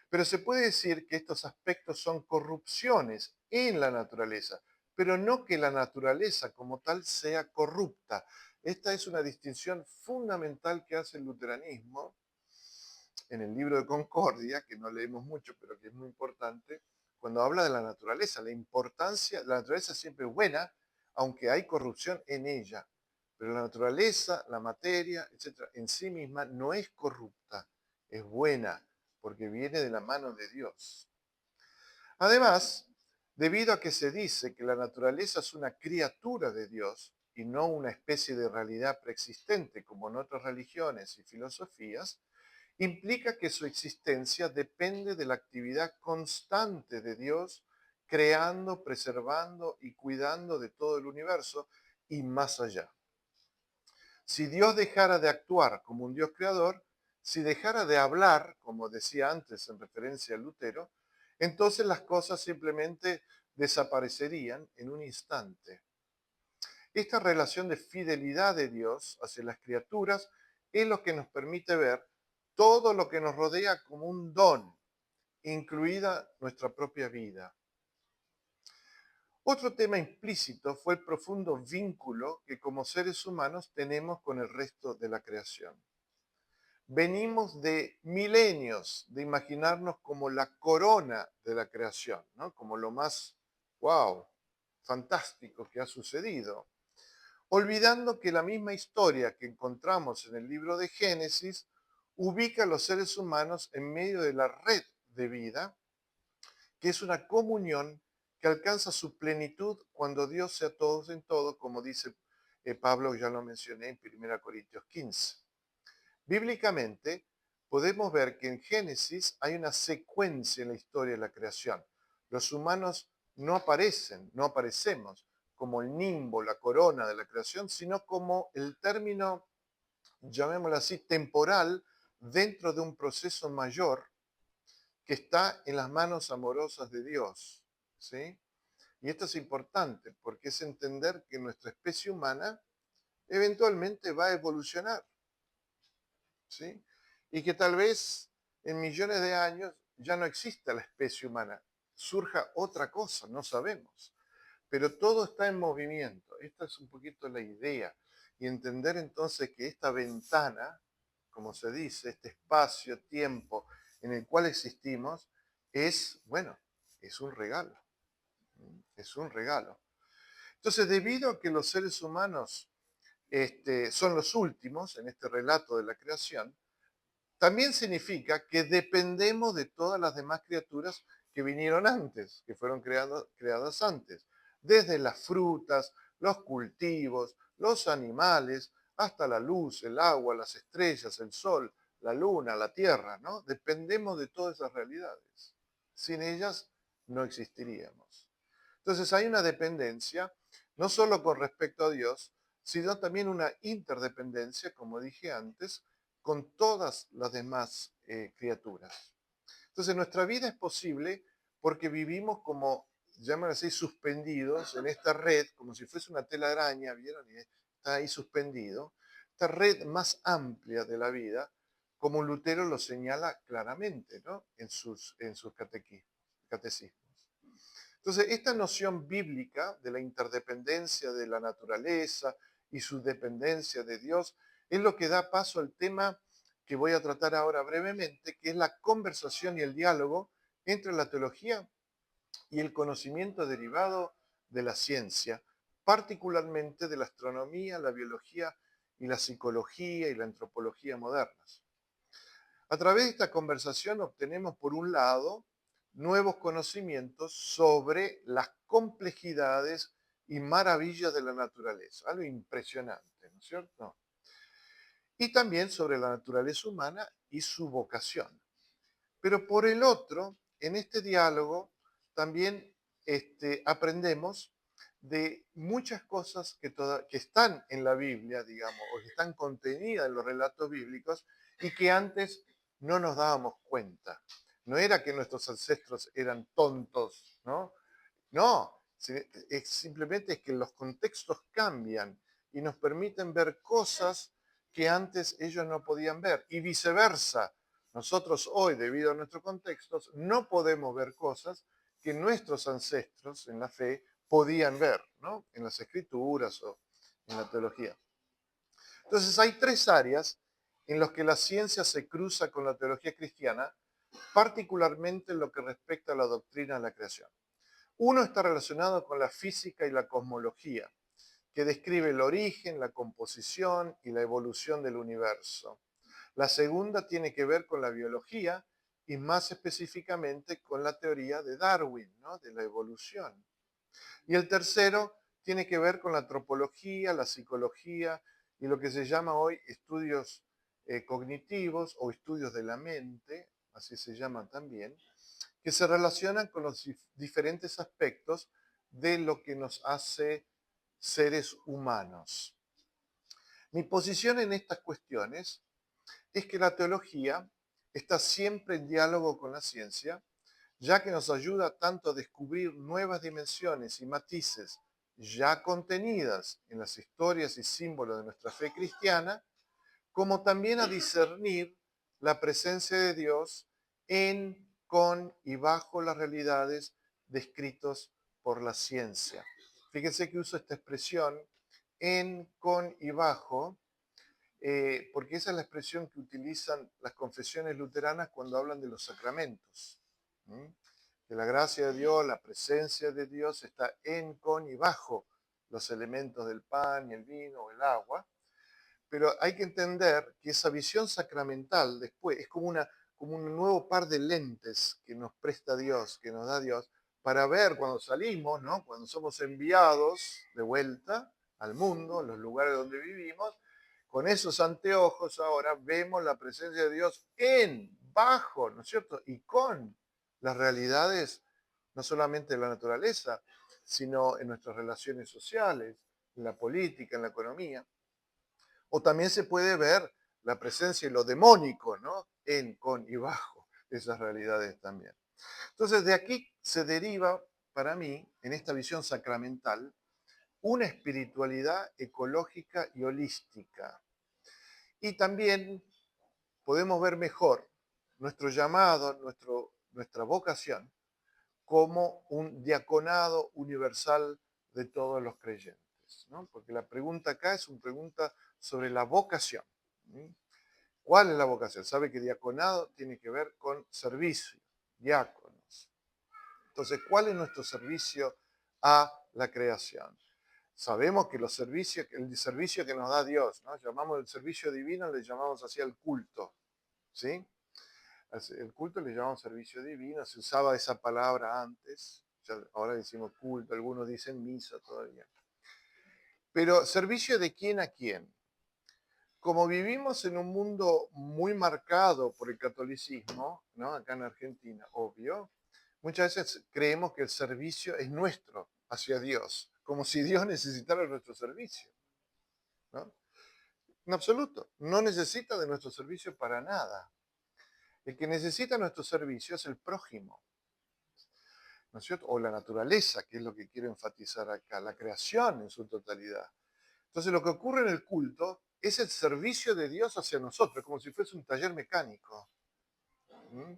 Pero se puede decir que estos aspectos son corrupciones en la naturaleza, pero no que la naturaleza como tal sea corrupta. Esta es una distinción fundamental que hace el luteranismo en el libro de Concordia, que no leemos mucho, pero que es muy importante, cuando habla de la naturaleza, la importancia, la naturaleza siempre es buena, aunque hay corrupción en ella, pero la naturaleza, la materia, etcétera, en sí misma no es corrupta, es buena, porque viene de la mano de Dios. Además, debido a que se dice que la naturaleza es una criatura de Dios y no una especie de realidad preexistente como en otras religiones y filosofías, implica que su existencia depende de la actividad constante de Dios, creando, preservando y cuidando de todo el universo y más allá. Si Dios dejara de actuar como un Dios creador, si dejara de hablar, como decía antes en referencia a Lutero, entonces las cosas simplemente desaparecerían en un instante. Esta relación de fidelidad de Dios hacia las criaturas es lo que nos permite ver todo lo que nos rodea como un don, incluida nuestra propia vida. Otro tema implícito fue el profundo vínculo que como seres humanos tenemos con el resto de la creación. Venimos de milenios de imaginarnos como la corona de la creación, ¿no? Como lo más, wow, fantástico que ha sucedido, olvidando que la misma historia que encontramos en el libro de Génesis ubica a los seres humanos en medio de la red de vida, que es una comunión que alcanza su plenitud cuando Dios sea todos en todo, como dice Pablo, ya lo mencioné en 1 Corintios 15. Bíblicamente, podemos ver que en Génesis hay una secuencia en la historia de la creación. Los humanos no aparecen, no aparecemos como el nimbo, la corona de la creación, sino como el término, llamémoslo así, temporal dentro de un proceso mayor que está en las manos amorosas de Dios. ¿Sí? Y esto es importante porque es entender que nuestra especie humana eventualmente va a evolucionar. ¿Sí? Y que tal vez en millones de años ya no exista la especie humana, surja otra cosa, no sabemos. Pero todo está en movimiento. Esta es un poquito la idea. Y entender entonces que esta ventana, como se dice, este espacio, tiempo en el cual existimos, es, bueno, es un regalo. Es un regalo. Entonces, debido a que los seres humanos son los últimos en este relato de la creación, también significa que dependemos de todas las demás criaturas que vinieron antes, que fueron creadas antes, desde las frutas, los cultivos, los animales, hasta la luz, el agua, las estrellas, el sol, la luna, la tierra, ¿no? Dependemos de todas esas realidades. Sin ellas no existiríamos. Entonces hay una dependencia, no solo con respecto a Dios, sino también una interdependencia, como dije antes, con todas las demás criaturas. Entonces nuestra vida es posible porque vivimos como, llaman así, suspendidos en esta red, como si fuese una telaraña, ¿vieron? Y está ahí suspendido. Esta red más amplia de la vida, como Lutero lo señala claramente, ¿no? En sus catecismos. Entonces, esta noción bíblica de la interdependencia de la naturaleza y su dependencia de Dios es lo que da paso al tema que voy a tratar ahora brevemente, que es la conversación y el diálogo entre la teología y el conocimiento derivado de la ciencia, particularmente de la astronomía, la biología y la psicología y la antropología modernas. A través de esta conversación obtenemos, por un lado, nuevos conocimientos sobre las complejidades y maravillas de la naturaleza, algo impresionante, ¿no es cierto? Y también sobre la naturaleza humana y su vocación. Pero por el otro, en este diálogo también aprendemos de muchas cosas que están en la Biblia, digamos, o que están contenidas en los relatos bíblicos y que antes no nos dábamos cuenta. No era que nuestros ancestros eran tontos, ¿no? No, simplemente es que los contextos cambian y nos permiten ver cosas que antes ellos no podían ver y viceversa. Nosotros hoy, debido a nuestros contextos, no podemos ver cosas que nuestros ancestros en la fe podían ver, ¿no? En las escrituras o en la teología. Entonces hay tres áreas en las que la ciencia se cruza con la teología cristiana, particularmente en lo que respecta a la doctrina de la creación. Uno está relacionado con la física y la cosmología, que describe el origen, la composición y la evolución del universo. La segunda tiene que ver con la biología y más específicamente con la teoría de Darwin, ¿no? De la evolución. Y el tercero tiene que ver con la antropología, la psicología y lo que se llama hoy estudios cognitivos o estudios de la mente, así se llaman también, que se relacionan con los diferentes aspectos de lo que nos hace seres humanos. Mi posición en estas cuestiones es que la teología está siempre en diálogo con la ciencia, ya que nos ayuda tanto a descubrir nuevas dimensiones y matices ya contenidas en las historias y símbolos de nuestra fe cristiana, como también a discernir la presencia de Dios en, con y bajo las realidades descritos por la ciencia. Fíjense que uso esta expresión en, con y bajo, porque esa es la expresión que utilizan las confesiones luteranas cuando hablan de los sacramentos. ¿Mm? Que la gracia de Dios, la presencia de Dios está en, con y bajo los elementos del pan y el vino o el agua. Pero hay que entender que esa visión sacramental después es como un nuevo par de lentes que nos presta Dios, que nos da Dios, para ver cuando salimos, ¿no? Cuando somos enviados de vuelta al mundo, en los lugares donde vivimos, con esos anteojos ahora vemos la presencia de Dios en, bajo, ¿no es cierto? Y con las realidades, no solamente de la naturaleza, sino en nuestras relaciones sociales, en la política, en la economía. O también se puede ver la presencia y lo demónico, ¿no? En, con y bajo esas realidades también. Entonces, de aquí se deriva, para mí, en esta visión sacramental, una espiritualidad ecológica y holística. Y también podemos ver mejor nuestro llamado, nuestra vocación, como un diaconado universal de todos los creyentes, ¿no? Porque la pregunta acá es una pregunta sobre la vocación. ¿Cuál es la vocación? Sabe que diaconado tiene que ver con servicio, diáconos. Entonces, ¿cuál es nuestro servicio a la creación? Sabemos que el servicio que nos da Dios, ¿no? Llamamos el servicio divino, le llamamos así al culto, ¿sí? El culto le llamamos servicio divino, se usaba esa palabra antes, ahora decimos culto, algunos dicen misa todavía. Pero servicio de quién a quién. Como vivimos en un mundo muy marcado por el catolicismo, ¿no? Acá en Argentina, obvio, muchas veces creemos que el servicio es nuestro hacia Dios, como si Dios necesitara nuestro servicio, ¿no? En absoluto, no necesita de nuestro servicio para nada. El que necesita nuestro servicio es el prójimo, ¿no es cierto? O la naturaleza, que es lo que quiero enfatizar acá, la creación en su totalidad. Entonces lo que ocurre en el culto es el servicio de Dios hacia nosotros, como si fuese un taller mecánico. ¿Mm?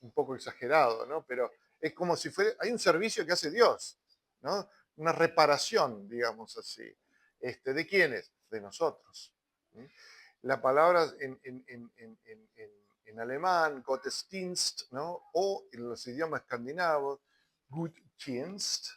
Un poco exagerado, ¿no? Pero Es como si fuera, hay un servicio que hace Dios, ¿no? Una reparación, digamos así. ¿De quiénes? De nosotros. ¿Mm? La palabra en alemán, Gottesdienst, ¿no? O en los idiomas escandinavos, Gudstjänst,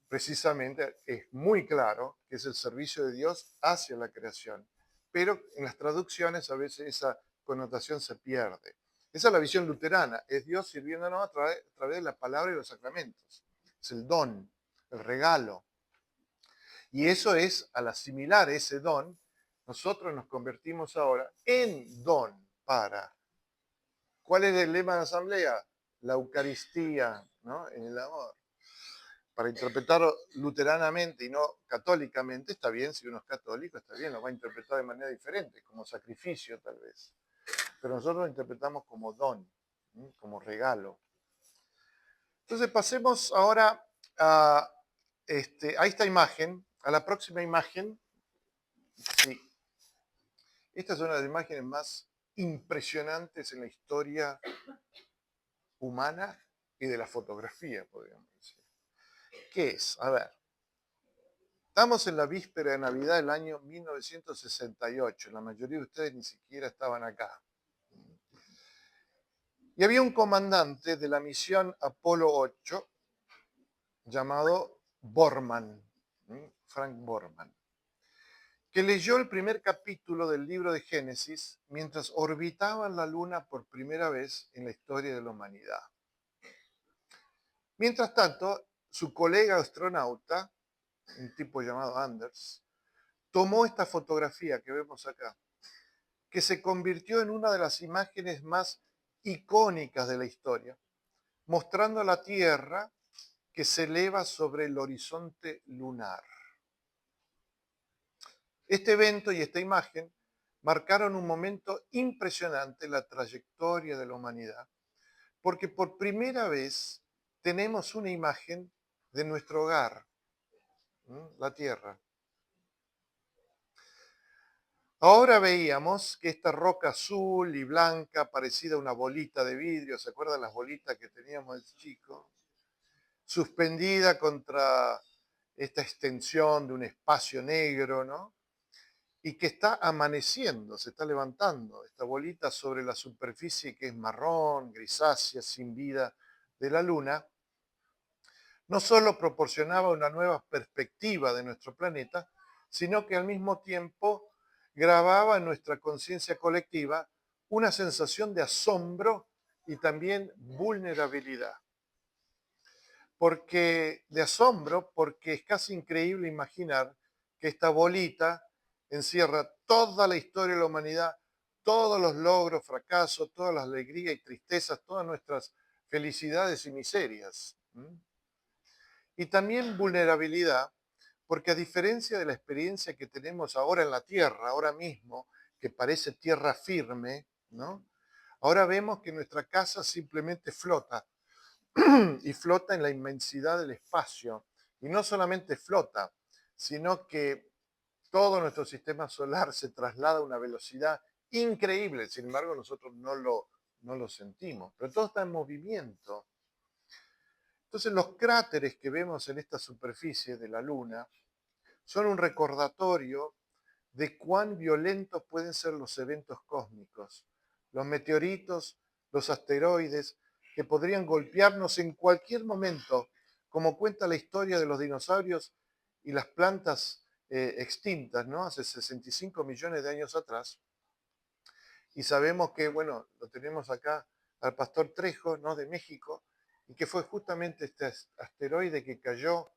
precisamente es muy claro que es el servicio de Dios hacia la creación. Pero en las traducciones a veces esa connotación se pierde. Esa es la visión luterana, es Dios sirviéndonos a través de la palabra y los sacramentos. Es el don, el regalo. Y eso es, al asimilar ese don, nosotros nos convertimos ahora en don para. ¿Cuál es el lema de la asamblea? La Eucaristía, ¿no? En el amor. Para interpretarlo luteranamente y no católicamente, está bien, si uno es católico, está bien, lo va a interpretar de manera diferente, como sacrificio tal vez. Pero nosotros lo interpretamos como don, como regalo. Entonces pasemos ahora a esta imagen, a la próxima imagen. Sí, esta es una de las imágenes más impresionantes en la historia humana y de la fotografía, podríamos decir. ¿Qué es? A ver. Estamos en la víspera de Navidad del año 1968. La mayoría de ustedes ni siquiera estaban acá. Y había un comandante de la misión Apolo 8 llamado Borman, Frank Borman, que leyó el primer capítulo del libro de Génesis mientras orbitaba en la Luna por primera vez en la historia de la humanidad. Mientras tanto, su colega astronauta, un tipo llamado Anders, tomó esta fotografía que vemos acá, que se convirtió en una de las imágenes más icónicas de la historia, mostrando a la Tierra que se eleva sobre el horizonte lunar. Este evento y esta imagen marcaron un momento impresionante en la trayectoria de la humanidad, porque por primera vez tenemos una imagen de nuestro hogar, la Tierra. Ahora veíamos que esta roca azul y blanca, parecida a una bolita de vidrio, ¿se acuerdan las bolitas que teníamos de chico? Suspendida contra esta extensión de un espacio negro, ¿no? Y que está amaneciendo, se está levantando, esta bolita sobre la superficie que es marrón, grisácea, sin vida de la Luna, no solo proporcionaba una nueva perspectiva de nuestro planeta, sino que al mismo tiempo grababa en nuestra conciencia colectiva una sensación de asombro y también vulnerabilidad. De asombro, porque es casi increíble imaginar que esta bolita encierra toda la historia de la humanidad, todos los logros, fracasos, todas las alegrías y tristezas, todas nuestras felicidades y miserias. Y también vulnerabilidad, porque a diferencia de la experiencia que tenemos ahora en la Tierra, ahora mismo, que parece tierra firme, ¿no? Ahora vemos que nuestra casa simplemente flota y flota en la inmensidad del espacio. Y no solamente flota, sino que todo nuestro sistema solar se traslada a una velocidad increíble. Sin embargo, nosotros no lo sentimos, pero todo está en movimiento. Entonces, los cráteres que vemos en esta superficie de la Luna son un recordatorio de cuán violentos pueden ser los eventos cósmicos, los meteoritos, los asteroides, que podrían golpearnos en cualquier momento, como cuenta la historia de los dinosaurios y las plantas extintas, ¿no? Hace 65 millones de años atrás. Y sabemos que, bueno, lo tenemos acá al pastor Trejo, ¿no? De México, y que fue justamente este asteroide que cayó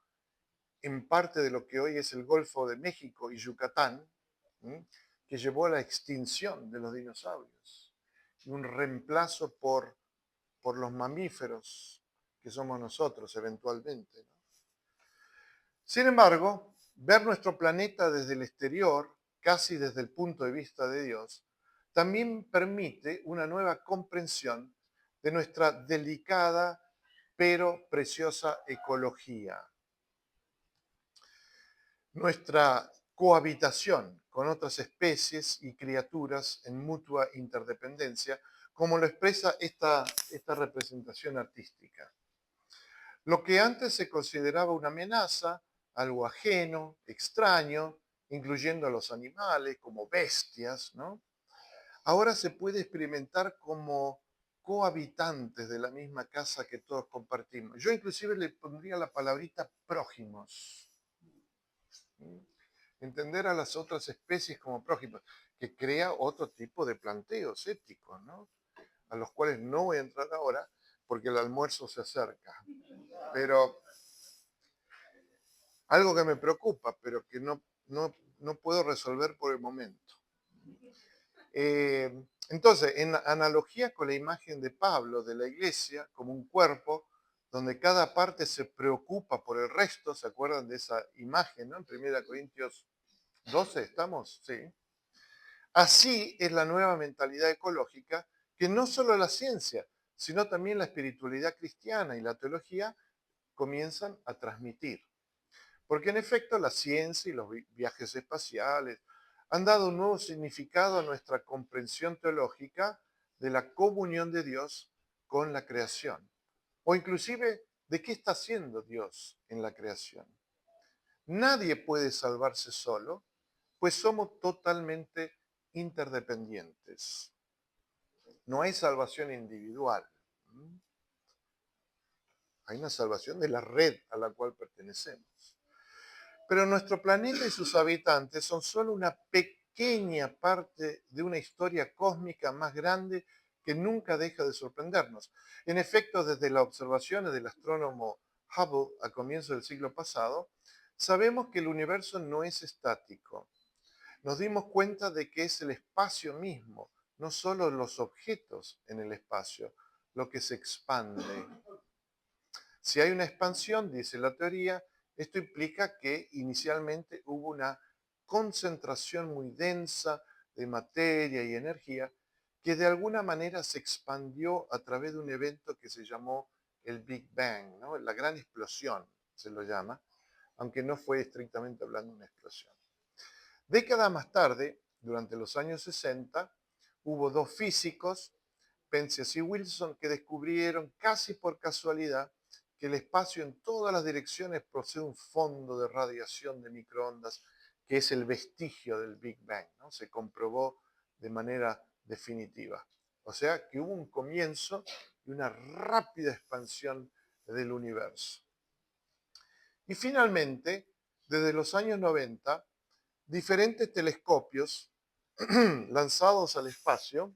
en parte de lo que hoy es el Golfo de México y Yucatán, que llevó a la extinción de los dinosaurios y un reemplazo por los mamíferos que somos nosotros eventualmente, ¿no? Sin embargo, ver nuestro planeta desde el exterior, casi desde el punto de vista de Dios, también permite una nueva comprensión de nuestra delicada pero preciosa ecología. Nuestra cohabitación con otras especies y criaturas en mutua interdependencia, como lo expresa esta representación artística. Lo que antes se consideraba una amenaza, algo ajeno, extraño, incluyendo a los animales como bestias, ¿no? Ahora se puede experimentar como cohabitantes de la misma casa que todos compartimos. Yo inclusive le pondría la palabrita prójimos. ¿Mm? Entender a las otras especies como prójimos, que crea otro tipo de planteos éticos, ¿no? A los cuales no voy a entrar ahora porque el almuerzo se acerca. Pero algo que me preocupa, pero que no puedo resolver por el momento. Entonces, en analogía con la imagen de Pablo de la iglesia como un cuerpo donde cada parte se preocupa por el resto, ¿se acuerdan de esa imagen, ¿no? En 1 Corintios 12 estamos, sí. Así es la nueva mentalidad ecológica que no solo la ciencia, sino también la espiritualidad cristiana y la teología comienzan a transmitir. Porque en efecto la ciencia y los viajes espaciales han dado un nuevo significado a nuestra comprensión teológica de la comunión de Dios con la creación. O inclusive de qué está haciendo Dios en la creación. Nadie puede salvarse solo, pues somos totalmente interdependientes. No hay salvación individual. Hay una salvación de la red a la cual pertenecemos. Pero nuestro planeta y sus habitantes son solo una pequeña parte de una historia cósmica más grande que nunca deja de sorprendernos. En efecto, desde las observaciones del astrónomo Hubble a comienzos del siglo pasado, sabemos que el universo no es estático. Nos dimos cuenta de que es el espacio mismo, no solo los objetos en el espacio, lo que se expande. Si hay una expansión, dice la teoría, esto implica que inicialmente hubo una concentración muy densa de materia y energía que de alguna manera se expandió a través de un evento que se llamó el Big Bang, ¿no? La gran explosión se lo llama, aunque no fue estrictamente hablando una explosión. Décadas más tarde, durante los años 60, hubo dos físicos, Penzias y Wilson, que descubrieron casi por casualidad que el espacio en todas las direcciones posee un fondo de radiación de microondas que es el vestigio del Big Bang, ¿no? Se comprobó de manera definitiva. O sea que hubo un comienzo y una rápida expansión del universo. Y finalmente, desde los años 90, diferentes telescopios lanzados al espacio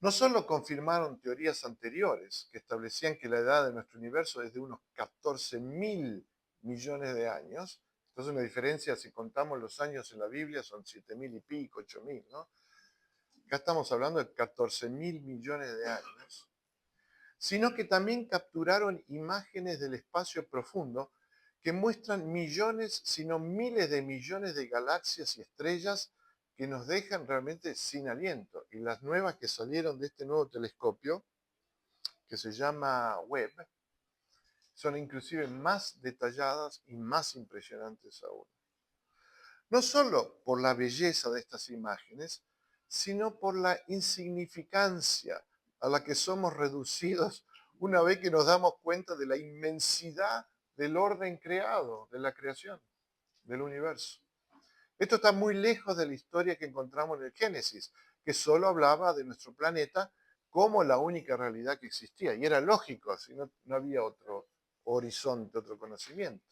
no solo confirmaron teorías anteriores que establecían que la edad de nuestro universo es de unos 14.000 millones de años, entonces una diferencia, si contamos los años en la Biblia, son 7.000 y pico, 8.000, ¿no? Acá estamos hablando de 14.000 millones de años, sino que también capturaron imágenes del espacio profundo que muestran millones, sino miles de millones de galaxias y estrellas que nos dejan realmente sin aliento. Y las nuevas que salieron de este nuevo telescopio, que se llama Webb, son inclusive más detalladas y más impresionantes aún. No solo por la belleza de estas imágenes, sino por la insignificancia a la que somos reducidos una vez que nos damos cuenta de la inmensidad del orden creado, de la creación, del universo. Esto está muy lejos de la historia que encontramos en el Génesis, que solo hablaba de nuestro planeta como la única realidad que existía. Y era lógico, si no había otro horizonte, otro conocimiento.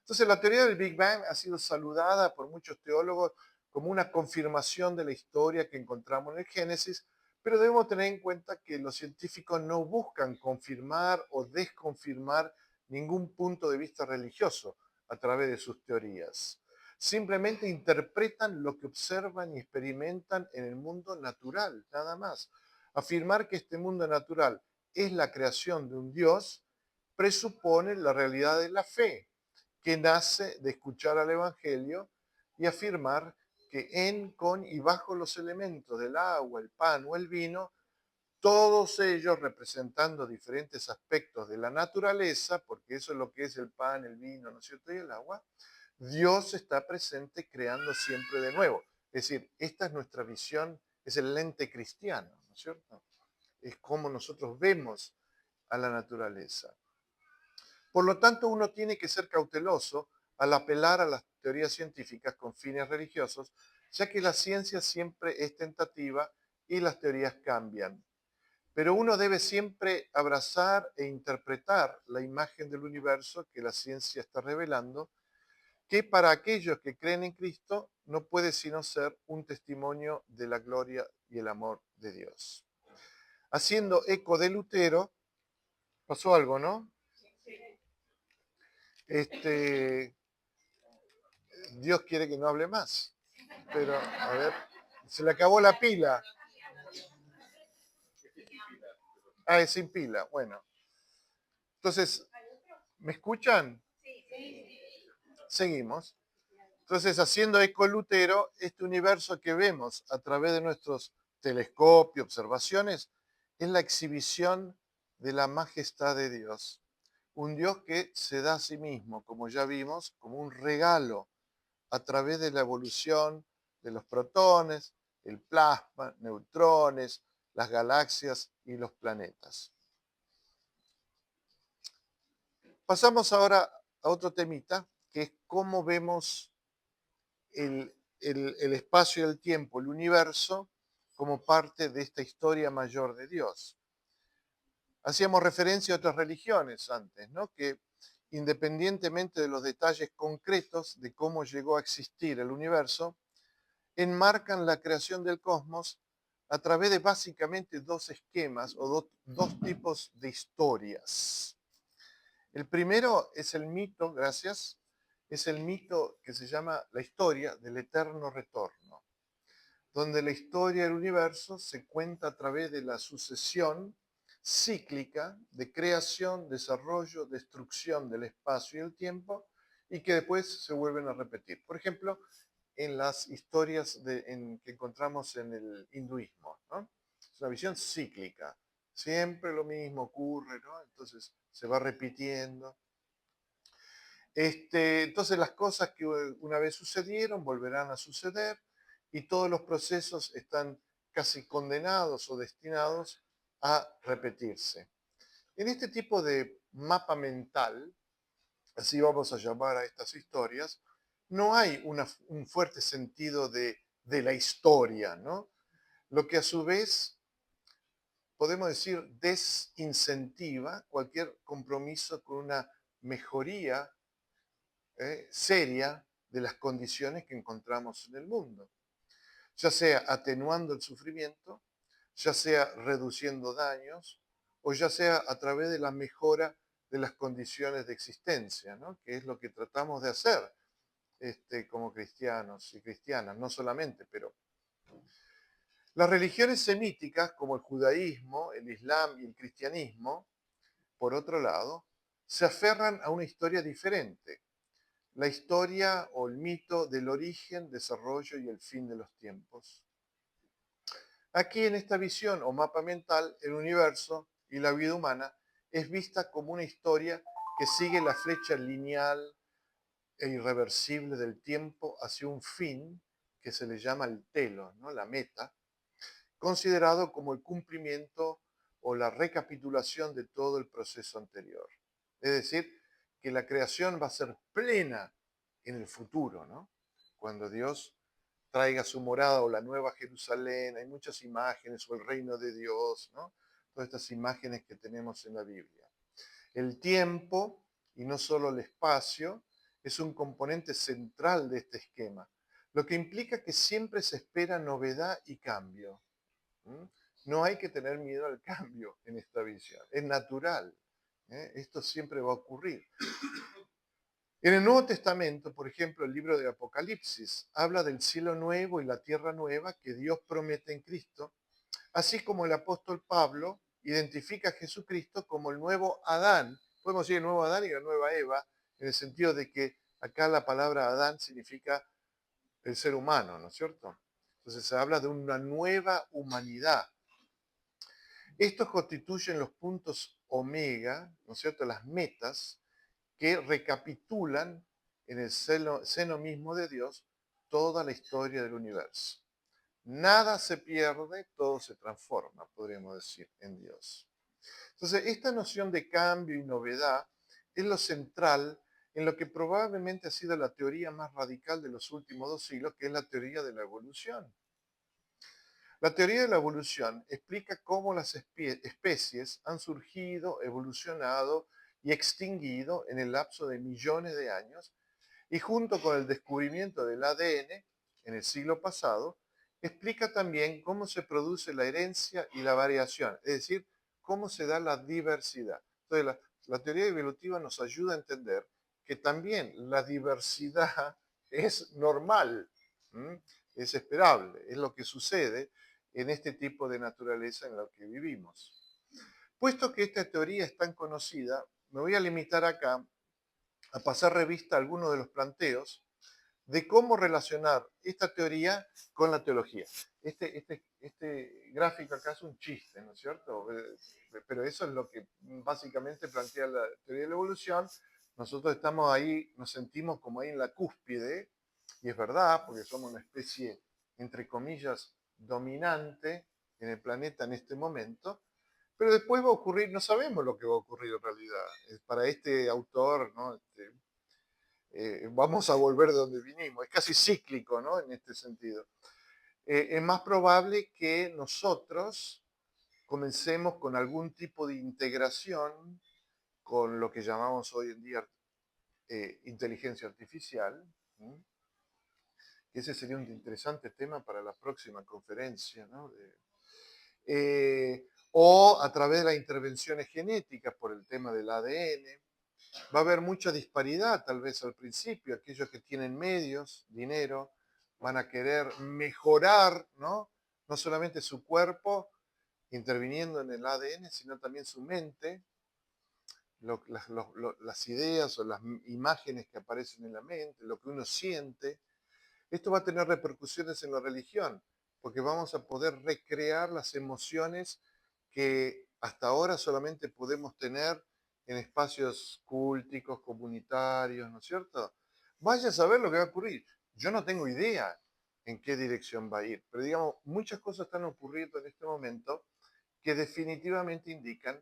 Entonces, la teoría del Big Bang ha sido saludada por muchos teólogos como una confirmación de la historia que encontramos en el Génesis, pero debemos tener en cuenta que los científicos no buscan confirmar o desconfirmar ningún punto de vista religioso a través de sus teorías. Simplemente interpretan lo que observan y experimentan en el mundo natural, nada más. Afirmar que este mundo natural es la creación de un Dios presupone la realidad de la fe, que nace de escuchar al Evangelio y afirmar que en, con y bajo los elementos del agua, el pan o el vino, todos ellos representando diferentes aspectos de la naturaleza, porque eso es lo que es el pan, el vino, ¿no es cierto? Y el agua, Dios está presente creando siempre de nuevo. Es decir, esta es nuestra visión, es el lente cristiano, ¿no es cierto? Es como nosotros vemos a la naturaleza. Por lo tanto, uno tiene que ser cauteloso al apelar a las teorías científicas con fines religiosos, ya que la ciencia siempre es tentativa y las teorías cambian. Pero uno debe siempre abrazar e interpretar la imagen del universo que la ciencia está revelando, que para aquellos que creen en Cristo no puede sino ser un testimonio de la gloria y el amor de Dios. Haciendo eco de Lutero, pasó algo, ¿no? Dios quiere que no hable más, pero a ver, se le acabó la pila. Ah, es sin pila, bueno. Entonces, ¿me escuchan? Seguimos. Entonces, haciendo eco Lutero, este universo que vemos a través de nuestros telescopios, observaciones, es la exhibición de la majestad de Dios. Un Dios que se da a sí mismo, como ya vimos, como un regalo a través de la evolución de los protones, el plasma, neutrones, las galaxias y los planetas. Pasamos ahora a otro temita, que es cómo vemos el espacio y el tiempo, el universo, como parte de esta historia mayor de Dios. Hacíamos referencia a otras religiones antes, ¿no? Que independientemente de los detalles concretos de cómo llegó a existir el universo, enmarcan la creación del cosmos a través de básicamente dos esquemas o dos tipos de historias. El primero es el mito, gracias, es el mito que se llama la historia del eterno retorno, donde la historia del universo se cuenta a través de la sucesión cíclica de creación, desarrollo, destrucción del espacio y el tiempo, y que después se vuelven a repetir. Por ejemplo, en las historias que encontramos en el hinduismo, ¿no? Es una visión cíclica. Siempre lo mismo ocurre, ¿no? Entonces se va repitiendo. Entonces las cosas que una vez sucedieron volverán a suceder y todos los procesos están casi condenados o destinados a repetirse. En este tipo de mapa mental, así vamos a llamar a estas historias, no hay un fuerte sentido de la historia, ¿no? Lo que a su vez podemos decir desincentiva cualquier compromiso con una mejoría seria de las condiciones que encontramos en el mundo, ya sea atenuando el sufrimiento, ya sea reduciendo daños, o ya sea a través de la mejora de las condiciones de existencia, ¿no? Que es lo que tratamos de hacer como cristianos y cristianas, no solamente, pero las religiones semíticas, como el judaísmo, el islam y el cristianismo, por otro lado, se aferran a una historia diferente, la historia o el mito del origen, desarrollo y el fin de los tiempos. Aquí en esta visión o mapa mental, el universo y la vida humana es vista como una historia que sigue la flecha lineal e irreversible del tiempo hacia un fin que se le llama el telos, ¿no? La meta, considerado como el cumplimiento o la recapitulación de todo el proceso anterior. Es decir, que la creación va a ser plena en el futuro, ¿no? Cuando Dios traiga su morada o la nueva Jerusalén, hay muchas imágenes, o el reino de Dios, ¿no? Todas estas imágenes que tenemos en la Biblia. El tiempo, y no solo el espacio, es un componente central de este esquema, lo que implica que siempre se espera novedad y cambio. No hay que tener miedo al cambio en esta visión, es natural. Esto siempre va a ocurrir. En el Nuevo Testamento, por ejemplo, el libro de Apocalipsis habla del cielo nuevo y la tierra nueva que Dios promete en Cristo, así como el apóstol Pablo identifica a Jesucristo como el nuevo Adán. Podemos decir el nuevo Adán y la nueva Eva, en el sentido de que acá la palabra Adán significa el ser humano, ¿no es cierto? Entonces se habla de una nueva humanidad. Estos constituyen los puntos omega, ¿no es cierto?, las metas que recapitulan en el seno mismo de Dios toda la historia del universo. Nada se pierde, todo se transforma, podríamos decir, en Dios. Entonces, esta noción de cambio y novedad es lo central en lo que probablemente ha sido la teoría más radical de los últimos 2 siglos, que es la teoría de la evolución. La teoría de la evolución explica cómo las especies han surgido, evolucionado y extinguido en el lapso de millones de años y junto con el descubrimiento del ADN en el siglo pasado, explica también cómo se produce la herencia y la variación, es decir, cómo se da la diversidad. Entonces, la teoría evolutiva nos ayuda a entender que también la diversidad es normal, ¿m? Es esperable, es lo que sucede en este tipo de naturaleza en la que vivimos. Puesto que esta teoría es tan conocida, me voy a limitar acá a pasar revista a algunos de los planteos de cómo relacionar esta teoría con la teología. Este gráfico acá es un chiste, ¿no es cierto? Pero eso es lo que básicamente plantea la teoría de la evolución. Nosotros estamos ahí, nos sentimos como ahí en la cúspide, y es verdad, porque somos una especie, entre comillas, dominante en el planeta en este momento, pero después va a ocurrir, no sabemos lo que va a ocurrir en realidad. Para este autor, ¿no? Vamos a volver de donde vinimos. Es casi cíclico, ¿no? En este sentido. Es más probable que nosotros comencemos con algún tipo de integración con lo que llamamos hoy en día inteligencia artificial. ¿M? Ese sería un interesante tema para la próxima conferencia, ¿no? O a través de las intervenciones genéticas por el tema del ADN. Va a haber mucha disparidad tal vez al principio. Aquellos que tienen medios, dinero, van a querer mejorar, ¿no? No solamente su cuerpo, interviniendo en el ADN, sino también su mente, las ideas o las imágenes que aparecen en la mente, lo que uno siente. Esto va a tener repercusiones en la religión, porque vamos a poder recrear las emociones que hasta ahora solamente podemos tener en espacios cúlticos, comunitarios, ¿no es cierto? Vaya a saber lo que va a ocurrir. Yo no tengo idea en qué dirección va a ir, pero digamos, muchas cosas están ocurriendo en este momento que definitivamente indican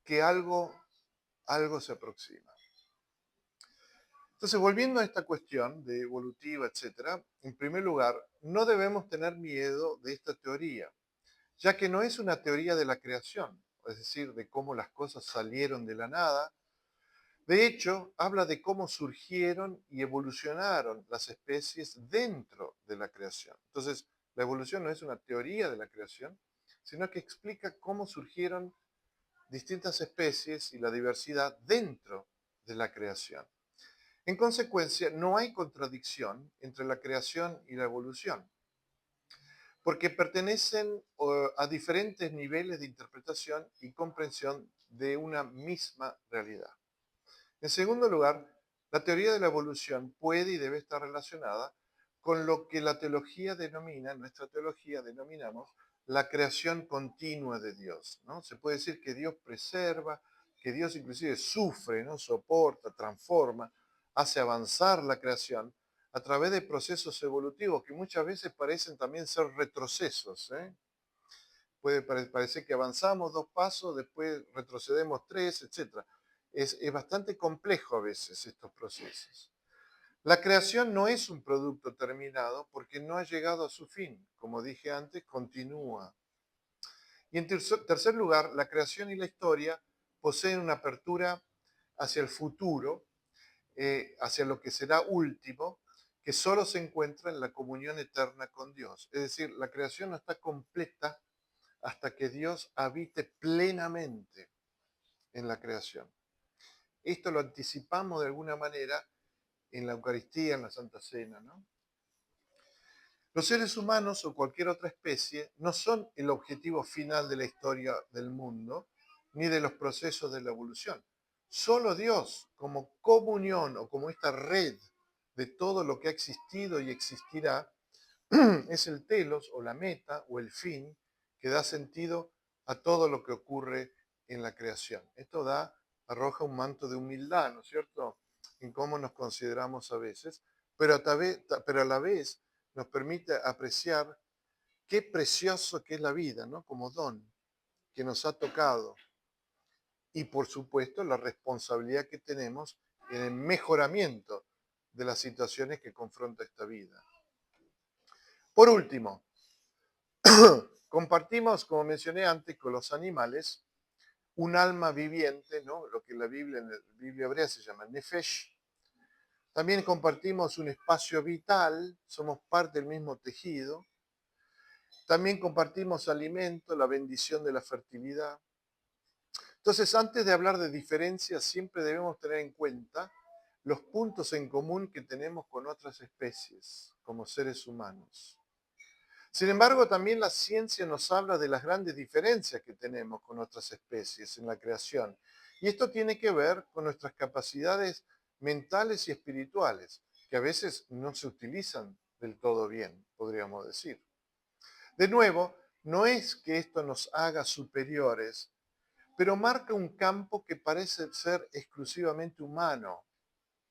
que algo se aproxima. Entonces, volviendo a esta cuestión de evolutiva, etcétera, en primer lugar, no debemos tener miedo de esta teoría, ya que no es una teoría de la creación, es decir, de cómo las cosas salieron de la nada. De hecho, habla de cómo surgieron y evolucionaron las especies dentro de la creación. Entonces, la evolución no es una teoría de la creación, sino que explica cómo surgieron distintas especies y la diversidad dentro de la creación. En consecuencia, no hay contradicción entre la creación y la evolución, porque pertenecen a diferentes niveles de interpretación y comprensión de una misma realidad. En segundo lugar, la teoría de la evolución puede y debe estar relacionada con lo que la teología denomina, nuestra teología denominamos, la creación continua de Dios, ¿no? Se puede decir que Dios preserva, que Dios inclusive sufre, ¿no? Soporta, transforma, hace avanzar la creación a través de procesos evolutivos que muchas veces parecen también ser retrocesos, ¿eh? Puede parecer que avanzamos 2 pasos, después retrocedemos 3, etc. Es bastante complejo a veces estos procesos. La creación no es un producto terminado porque no ha llegado a su fin. Como dije antes, continúa. Y en tercer lugar, la creación y la historia poseen una apertura hacia el futuro, hacia lo que será último, que solo se encuentra en la comunión eterna con Dios. Es decir, la creación no está completa hasta que Dios habite plenamente en la creación. Esto lo anticipamos de alguna manera en la Eucaristía, en la Santa Cena, ¿no? Los seres humanos o cualquier otra especie no son el objetivo final de la historia del mundo ni de los procesos de la evolución. Solo Dios, como comunión o como esta red de todo lo que ha existido y existirá, es el telos o la meta o el fin que da sentido a todo lo que ocurre en la creación. Esto arroja un manto de humildad, ¿no es cierto?, en cómo nos consideramos a veces, pero a la vez nos permite apreciar qué precioso que es la vida, ¿no?, como don que nos ha tocado y por supuesto la responsabilidad que tenemos en el mejoramiento de las situaciones que confronta esta vida. Por último, compartimos, como mencioné antes, con los animales un alma viviente, ¿no? Lo que en la Biblia hebrea se llama nefesh. También compartimos un espacio vital, somos parte del mismo tejido. También compartimos alimento, la bendición de la fertilidad. Entonces, antes de hablar de diferencias, siempre debemos tener en cuenta los puntos en común que tenemos con otras especies, como seres humanos. Sin embargo, también la ciencia nos habla de las grandes diferencias que tenemos con otras especies en la creación. Y esto tiene que ver con nuestras capacidades mentales y espirituales, que a veces no se utilizan del todo bien, podríamos decir. De nuevo, no es que esto nos haga superiores, pero marca un campo que parece ser exclusivamente humano,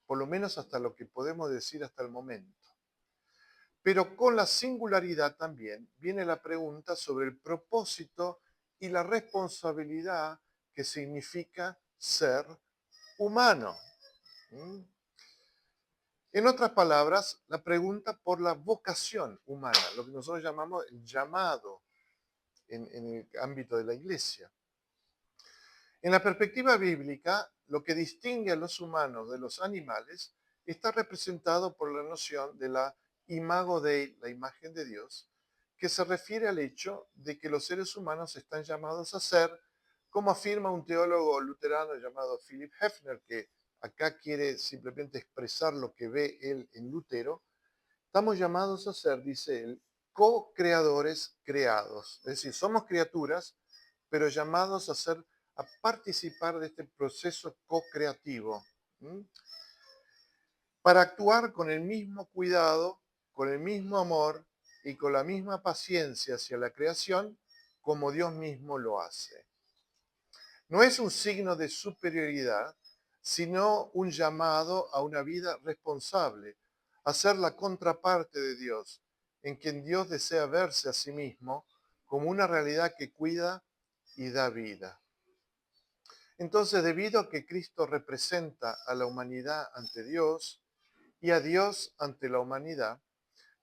por lo menos hasta lo que podemos decir hasta el momento. Pero con la singularidad también viene la pregunta sobre el propósito y la responsabilidad que significa ser humano. ¿Mm? En otras palabras, la pregunta por la vocación humana, lo que nosotros llamamos el llamado en el ámbito de la iglesia. En la perspectiva bíblica, lo que distingue a los humanos de los animales está representado por la noción de la imago Dei, la imagen de Dios, que se refiere al hecho de que los seres humanos están llamados a ser, como afirma un teólogo luterano llamado Philipp Hefner, que acá quiere simplemente expresar lo que ve él en Lutero, estamos llamados a ser, dice él, co-creadores creados. Es decir, somos criaturas, pero llamados a participar de este proceso co-creativo, para actuar con el mismo cuidado, con el mismo amor y con la misma paciencia hacia la creación como Dios mismo lo hace. No es un signo de superioridad, sino un llamado a una vida responsable, a ser la contraparte de Dios, en quien Dios desea verse a sí mismo como una realidad que cuida y da vida. Entonces, debido a que Cristo representa a la humanidad ante Dios y a Dios ante la humanidad,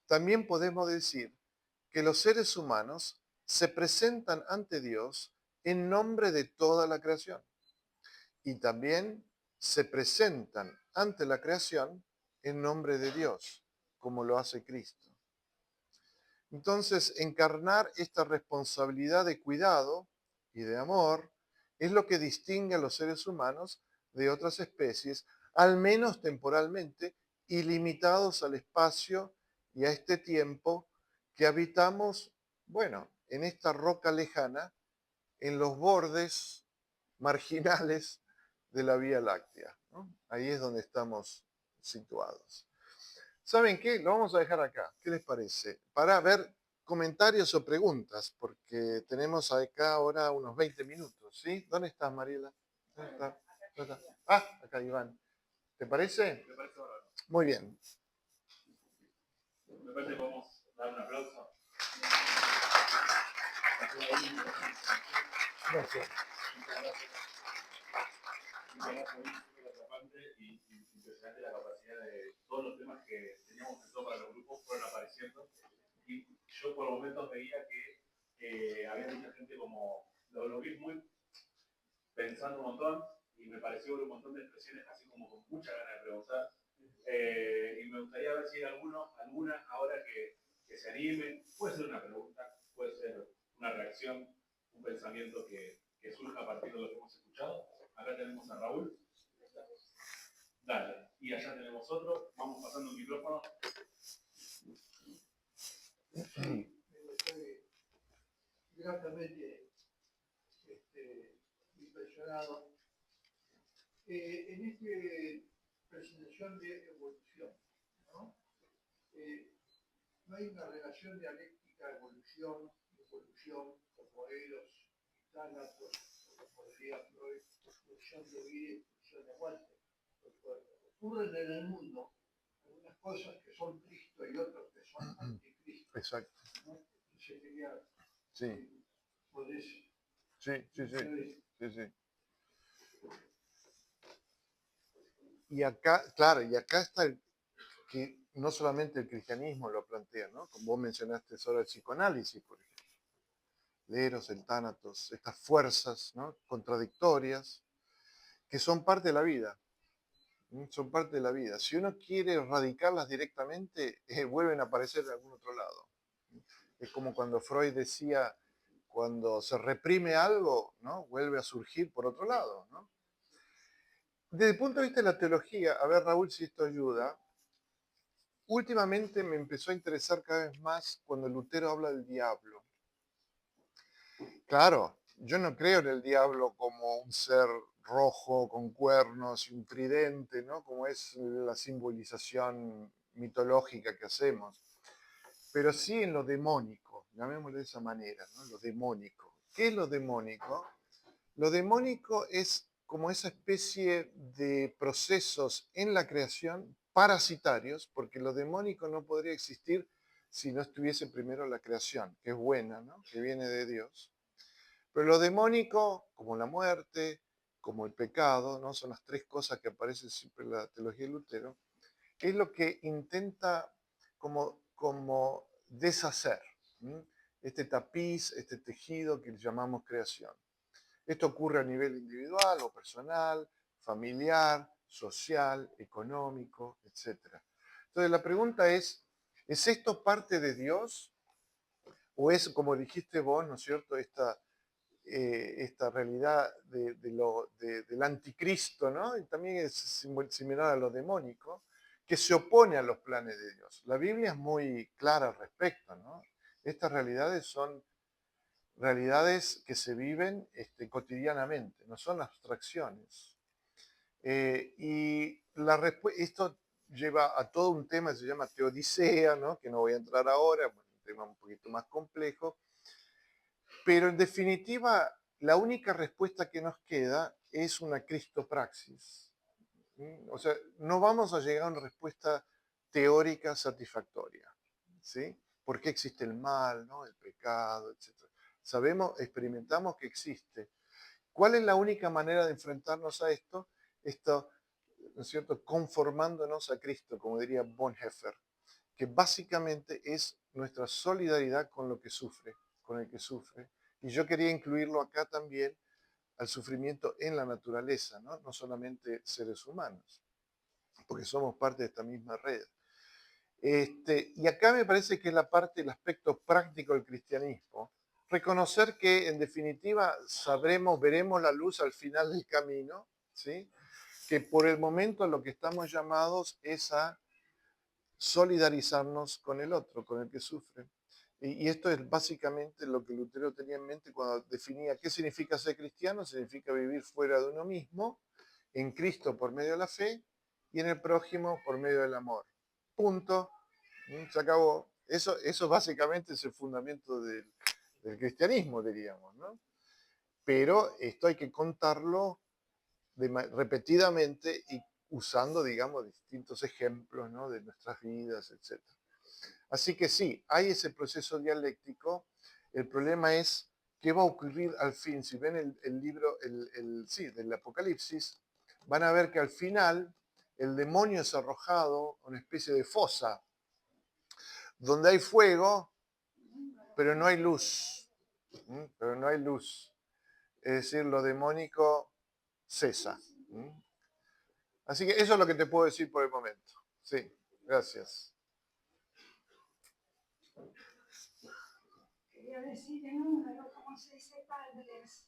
también podemos decir que los seres humanos se presentan ante Dios en nombre de toda la creación y también se presentan ante la creación en nombre de Dios, como lo hace Cristo. Entonces, encarnar esta responsabilidad de cuidado y de amor es lo que distingue a los seres humanos de otras especies, al menos temporalmente, y limitados al espacio y a este tiempo que habitamos, bueno, en esta roca lejana, en los bordes marginales de la Vía Láctea, ¿no? Ahí es donde estamos situados. ¿Saben qué? Lo vamos a dejar acá. ¿Qué les parece? Para ver comentarios o preguntas, porque tenemos acá ahora unos 20 minutos, ¿sí? ¿Dónde estás, Mariela? ¿Dónde está? ¿Dónde está? Ah, acá Iván. ¿Te parece? Me parece bárbaro. Muy bien. Me parece que podemos dar un aplauso. Gracias. Y impresionante la capacidad de todos los temas que teníamos pensado para los grupos fueron apareciendo. Y yo por momentos veía que había mucha gente como, lo vi muy pensando un montón y me pareció un montón de expresiones así como con mucha ganas de preguntar. Y me gustaría ver si hay alguna ahora que se animen. Puede ser una pregunta, puede ser una reacción, un pensamiento que surja a partir de lo que hemos escuchado. Acá tenemos a Raúl. Dale. Y allá tenemos otro. Vamos pasando el micrófono. Sí, estoy gratamente impresionado. En esta presentación de evolución, ¿no? No hay una relación dialéctica evolución, como Eros y Tánatos, como diría Freud, expulsión de vida y expulsión de muerte. Ocurren en el mundo algunas cosas que son Cristo y otras que son anticristo. Exacto. ¿No? Entonces quería, Sí. podés Sí. Y acá, claro, y acá está el, que no solamente el cristianismo lo plantea, ¿no? Como vos mencionaste sobre el psicoanálisis, por ejemplo. El Eros, el Tánatos, estas fuerzas, ¿no? Contradictorias, que son parte de la vida. Son parte de la vida. Si uno quiere erradicarlas directamente, vuelven a aparecer en algún otro lado. Es como cuando Freud decía, cuando se reprime algo, ¿no? Vuelve a surgir por otro lado, ¿no? Desde el punto de vista de la teología, a ver Raúl si esto ayuda, últimamente me empezó a interesar cada vez más cuando Lutero habla del diablo. Claro, yo no creo en el diablo como un ser rojo con cuernos y un tridente, ¿no? Como es la simbolización mitológica que hacemos, pero sí en lo demónico, llamémoslo de esa manera, ¿no? Lo demónico. ¿Qué es lo demónico? Lo demónico es como esa especie de procesos en la creación parasitarios, porque lo demónico no podría existir si no estuviese primero la creación, que es buena, ¿no? Que viene de Dios. Pero lo demónico, como la muerte, como el pecado, ¿no? Son las tres cosas que aparecen siempre en la teología de Lutero, es lo que intenta como deshacer, ¿m? Este tapiz, este tejido que llamamos creación. Esto ocurre a nivel individual o personal, familiar, social, económico, etc. Entonces la pregunta ¿es esto parte de Dios? ¿O es, como dijiste vos, ¿no es cierto?, esta realidad del anticristo, ¿no? Y también es similar a lo demónico, que se opone a los planes de Dios. La Biblia es muy clara al respecto, ¿no? Estas realidades son realidades que se viven cotidianamente, no son abstracciones. Y esto lleva a todo un tema que se llama teodicea, ¿no? Que no voy a entrar ahora, bueno, un tema un poquito más complejo, pero en definitiva, la única respuesta que nos queda es una cristopraxis. O sea, no vamos a llegar a una respuesta teórica satisfactoria. ¿Sí? ¿Por qué existe el mal, ¿no? El pecado, etcétera? Sabemos, experimentamos que existe. ¿Cuál es la única manera de enfrentarnos a esto? Esto, ¿no es cierto?, conformándonos a Cristo, como diría Bonhoeffer, que básicamente es nuestra solidaridad con lo que sufre, con el que sufre. Y yo quería incluirlo acá también al sufrimiento en la naturaleza, ¿no? No solamente seres humanos, porque somos parte de esta misma red. Y acá me parece que es la parte, el aspecto práctico del cristianismo, reconocer que en definitiva veremos la luz al final del camino, ¿sí? Que por el momento lo que estamos llamados es a solidarizarnos con el otro, con el que sufre. Y esto es básicamente lo que Lutero tenía en mente cuando definía qué significa ser cristiano. Significa vivir fuera de uno mismo, en Cristo por medio de la fe y en el prójimo por medio del amor. Punto. Se acabó. Eso básicamente es el fundamento del cristianismo, diríamos, ¿no? Pero esto hay que contarlo repetidamente y usando, digamos, distintos ejemplos, ¿no?, de nuestras vidas, etc. Así que sí, hay ese proceso dialéctico. El problema es qué va a ocurrir al fin. Si ven el libro sí, del Apocalipsis, van a ver que al final el demonio es arrojado a una especie de fosa, donde hay fuego, pero no hay luz. Pero no hay luz. Es decir, lo demónico cesa. Así que eso es lo que te puedo decir por el momento. Sí, gracias. Quería decir en húngaro cómo se dice padres.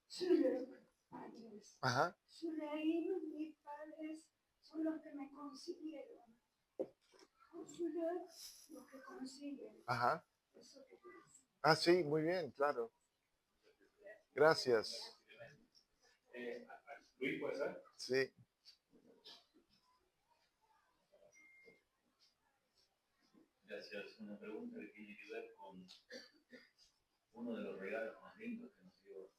Szülők, padres. Ajá. Szüleim, mis padres, son los que me consiguieron. Szülők, los que consiguen. Ajá. Eso que dice. Ah, sí, muy bien, claro. Gracias. Luis, ¿puede ser? Sí. Gracias. Una pregunta que tiene que ver con uno de los regalos más lindos que nos dio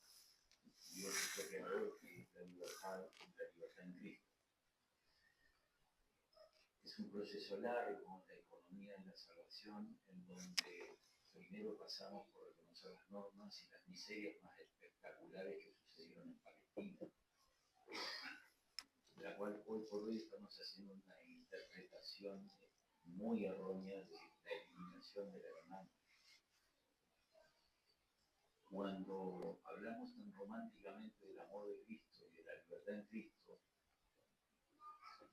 Dios nuestro Creador, que es la libertad en Cristo. Es un proceso largo, la economía de la salvación, en donde primero pasamos por reconocer las normas y las miserias más espectaculares que sucedieron en Palestina. por hoy estamos haciendo una interpretación muy errónea de la eliminación del hermano. Cuando hablamos tan románticamente del amor de Cristo y de la libertad en Cristo,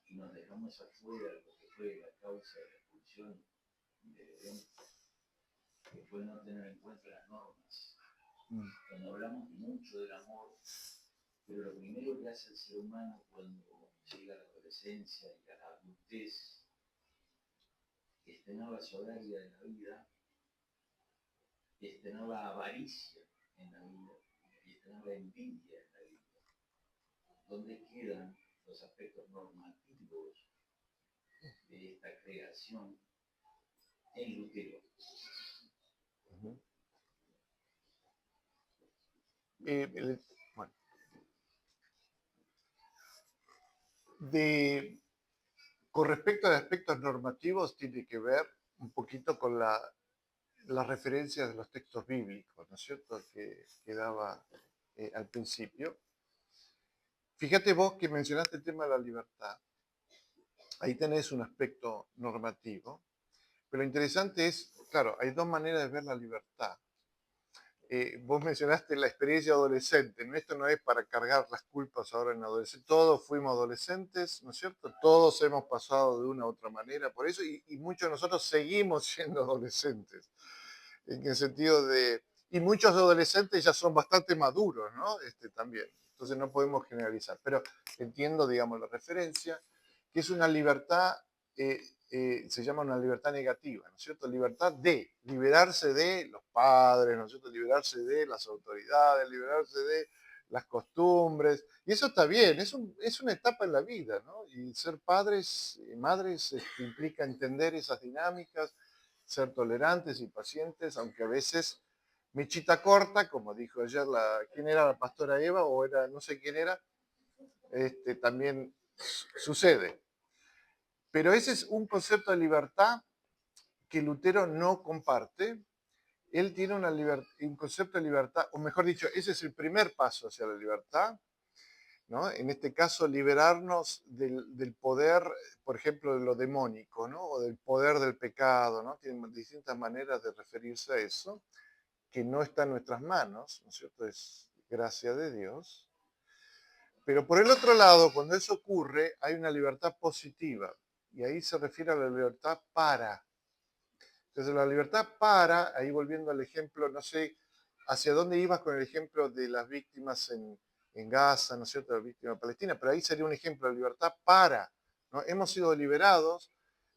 y nos dejamos afuera lo que fue la causa de la expulsión de Edén, que fue no tener en cuenta las normas. Cuando hablamos mucho del amor, pero lo primero que hace el ser humano cuando llega a la adolescencia y a la adultez es tener la soberbia de la vida, es tener la avaricia en la vida y es tener la envidia en la vida. ¿Dónde quedan los aspectos normativos de esta creación en Lutero? Bueno, con respecto a aspectos normativos, tiene que ver un poquito con las referencias de los textos bíblicos, ¿no es cierto?, que daba al principio. Fíjate vos que mencionaste el tema de la libertad. Ahí tenés un aspecto normativo. Pero lo interesante es, claro, hay dos maneras de ver la libertad. Vos mencionaste la experiencia adolescente, ¿no? Esto no es para cargar las culpas ahora en adolescentes. Todos fuimos adolescentes, ¿no es cierto? Todos hemos pasado de una u otra manera por eso y muchos de nosotros seguimos siendo adolescentes. En el sentido de... Y muchos adolescentes ya son bastante maduros, ¿no? También. Entonces no podemos generalizar. Pero entiendo, digamos, la referencia, que es una libertad... se llama una libertad negativa, ¿no es cierto? Libertad de liberarse de los padres, ¿no es cierto? Liberarse de las autoridades, liberarse de las costumbres. Y eso está bien, es una etapa en la vida, ¿no? Y ser padres y madres implica entender esas dinámicas, ser tolerantes y pacientes, aunque a veces mechita corta, como dijo ayer ¿quién era la pastora Eva? O era, no sé quién era, también sucede. Pero ese es un concepto de libertad que Lutero no comparte. Él tiene un concepto de libertad, o mejor dicho, ese es el primer paso hacia la libertad, ¿no? En este caso, liberarnos del poder, por ejemplo, de lo demónico, ¿no? O del poder del pecado, ¿no? Tienen distintas maneras de referirse a eso, que no está en nuestras manos, ¿no es cierto? Es gracia de Dios. Pero por el otro lado, cuando eso ocurre, hay una libertad positiva. Y ahí se refiere a la libertad para. Entonces, la libertad para, ahí volviendo al ejemplo, no sé hacia dónde ibas con el ejemplo de las víctimas en Gaza, ¿no es cierto?, las víctimas palestinas, pero ahí sería un ejemplo de libertad para, ¿no? Hemos sido liberados,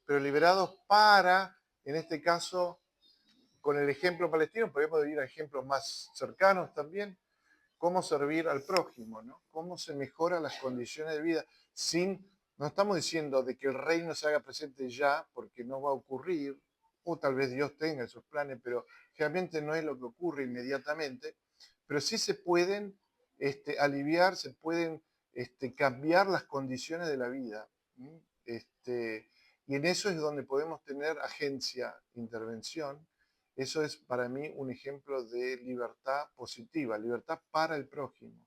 pero liberados para, en este caso, con el ejemplo palestino, podemos ir a ejemplos más cercanos también, cómo servir al prójimo, ¿no? Cómo se mejoran las condiciones de vida no estamos diciendo de que el reino se haga presente ya, porque no va a ocurrir, o tal vez Dios tenga esos planes, pero realmente no es lo que ocurre inmediatamente, pero sí se pueden aliviar, se pueden cambiar las condiciones de la vida. Y en eso es donde podemos tener agencia, intervención. Eso es para mí un ejemplo de libertad positiva, libertad para el prójimo.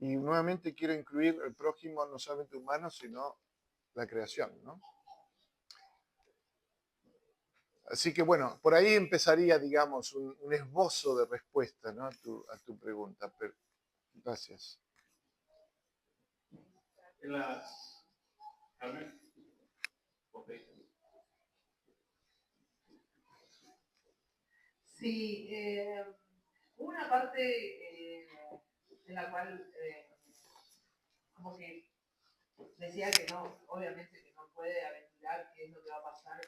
Y nuevamente quiero incluir el prójimo no solamente humano, sino la creación, ¿no? Así que bueno, por ahí empezaría, digamos, un esbozo de respuesta, ¿no?, a tu pregunta. Pero, gracias. Carmen. Okay. Sí, una parte en la cual como que decía que no, obviamente que no puede aventurar qué es lo que va a pasar,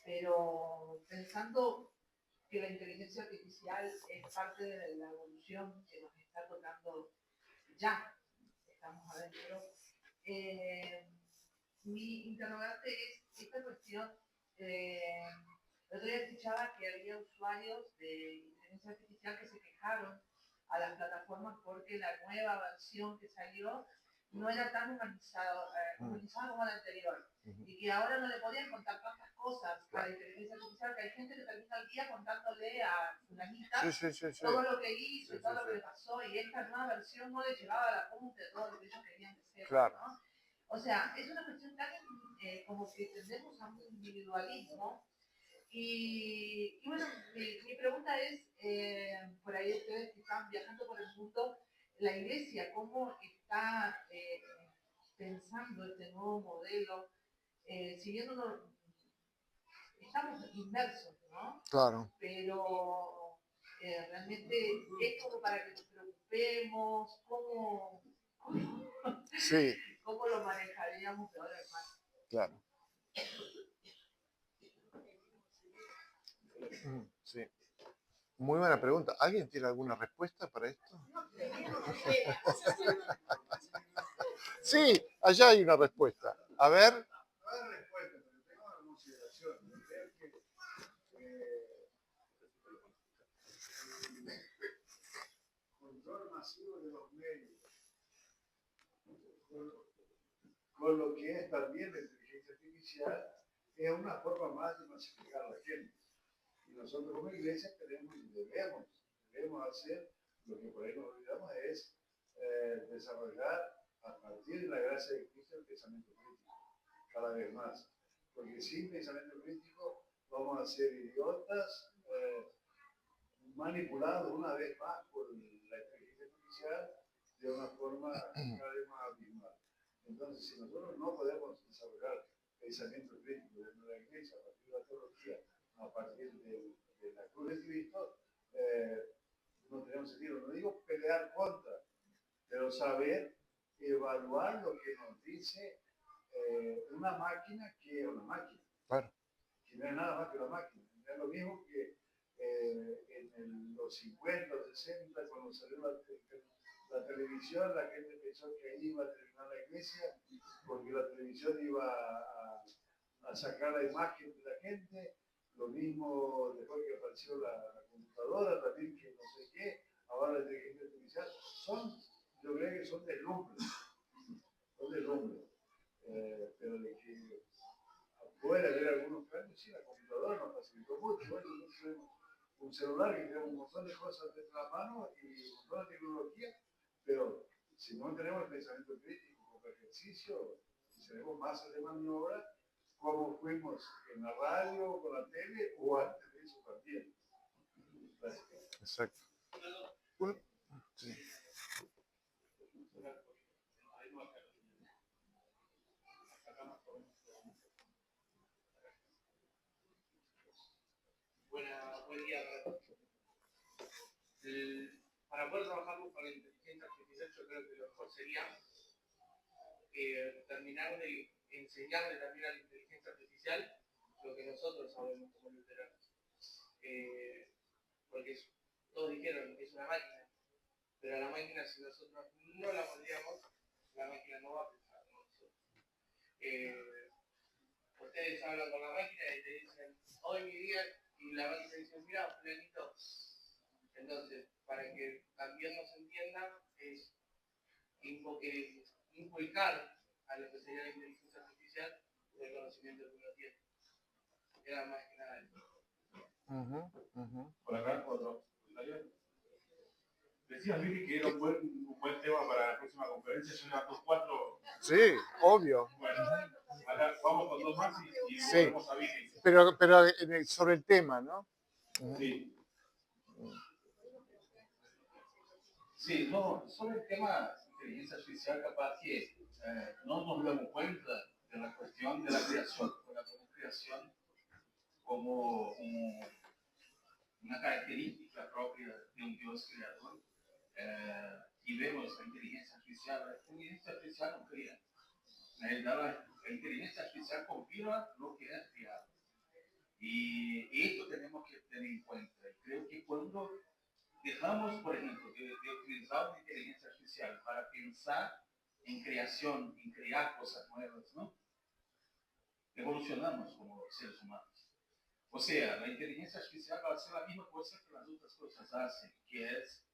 pero pensando que la inteligencia artificial es parte de la evolución que nos está tocando ya, estamos adentro, mi interrogante es esta cuestión. El otro día escuchaba que había usuarios de inteligencia artificial que se quejaron a las plataformas porque la nueva versión que salió no era tan humanizada como la anterior. Y que ahora no le podían contar tantas cosas a la inteligencia artificial, que hay gente que termina el día contándole a fulanita todo lo que hizo y todo lo que le pasó, y esta nueva versión no le llevaba a la punta de todo lo que ellos querían decir, claro, ¿no? O sea, es una cuestión tan como que tendemos a un individualismo. Y bueno, mi pregunta es, por ahí ustedes que están viajando por el mundo, la iglesia, ¿cómo está pensando este nuevo modelo? Si bien estamos inmersos, ¿no? Claro. Pero realmente es como para que nos preocupemos, Sí, cómo lo manejaríamos de ahora en más. claro. Sí. Muy buena pregunta. ¿Alguien tiene alguna respuesta para esto? Sí, allá hay una respuesta. A ver. No hay respuesta, pero tengo una consideración. Yo creo que el control masivo de los medios, con lo que es también la inteligencia artificial, es una forma más de masificar a la gente. Y nosotros como iglesia tenemos y debemos hacer, lo que por ahí nos olvidamos es desarrollar a partir de la gracia de Cristo el pensamiento crítico, cada vez más. Porque sin pensamiento crítico vamos a ser idiotas, manipulados una vez más por la inteligencia artificial de una forma cada vez más abismal. Entonces, si nosotros no podemos desarrollar pensamiento crítico dentro de la iglesia, a partir de la teología, a partir de la cruz de Cristo, no tenemos sentido. No digo pelear contra, pero saber evaluar lo que nos dice una máquina que es una máquina. Claro. Que no es nada más que una máquina. Es lo mismo que en los 50, 60, cuando salió la televisión, la gente pensó que ahí iba a terminar la iglesia, porque la televisión iba a sacar la imagen de la gente. Lo mismo después que apareció la computadora, también que no sé qué, ahora la inteligencia artificial. Yo creo que son deslumbres. Son deslumbres. Pero de que puede haber algunos cambios, sí, la computadora nos facilitó mucho. Bueno, nosotros tenemos un celular que tiene un montón de cosas dentro de la mano y un montón de tecnología, pero si no tenemos el pensamiento crítico como ejercicio, seremos masas de maniobra como fuimos en la radio, con la tele o antes de eso también. Gracias. Exacto. Sí. Buen día para poder trabajar con la inteligencia artificial, yo creo que lo mejor sería terminar de enseñarle también a la inteligencia artificial lo que nosotros sabemos como luteranos. Porque todos dijeron que es una máquina, pero a la máquina, si nosotros no la moldeamos, la máquina no va a pensar como nosotros. Ustedes hablan con la máquina y te dicen, hoy mi día, y la máquina dice, mira, fulanito. Entonces, para que también nos entiendan, es inculcar a lo que sería la inteligencia artificial el conocimiento que uno tiene. Era más que nada eso. Por acá, otro. Decías, Vicky, que era un buen tema para la próxima conferencia. Son las 2-4. Sí, obvio. Bueno, acá vamos con dos más y Sí. volvemos a Vicky. Pero sobre el tema, ¿no? Sí. Sí, no, sobre el tema de inteligencia artificial, capaz que no nos damos cuenta de la cuestión de la creación, de la creación como una característica propia de un Dios creador. Y vemos la inteligencia artificial no crea. En realidad, la inteligencia artificial confirma lo que es creado. Y esto tenemos que tener en cuenta. Creo que cuando dejamos, por ejemplo, de utilizar la inteligencia artificial para pensar en creación, en crear cosas nuevas, ¿no? Evolucionamos como seres humanos. O sea, la inteligencia artificial va a hacer la misma cosa que las otras cosas hacen, que es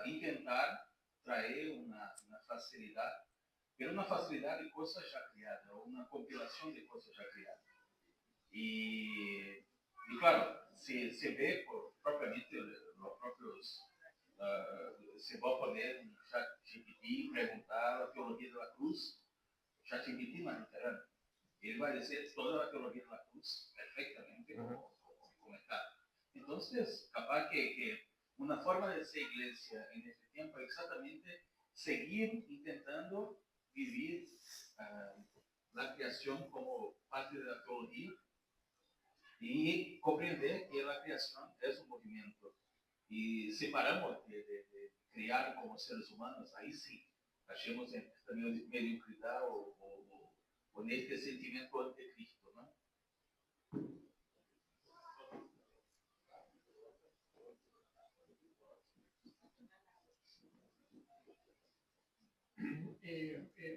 intentar traer una facilidad, pero una facilidad de cosas ya creadas, o una compilación de cosas ya creadas. Y claro, se ve propiamente los propios, se va a poner un chat GPT, preguntar la teología de la cruz, ChatGPT Mediterráneo. Y él va a decir toda la teología de la cruz perfectamente como está. Entonces, capaz que una forma de ser iglesia en este tiempo es exactamente seguir intentando vivir la creación como parte de la teología y comprender que la creación es un movimiento. Y separamos de crear como seres humanos, ahí sí, hacemos esta mediocridad o en este sentimiento ante Cristo, ¿no?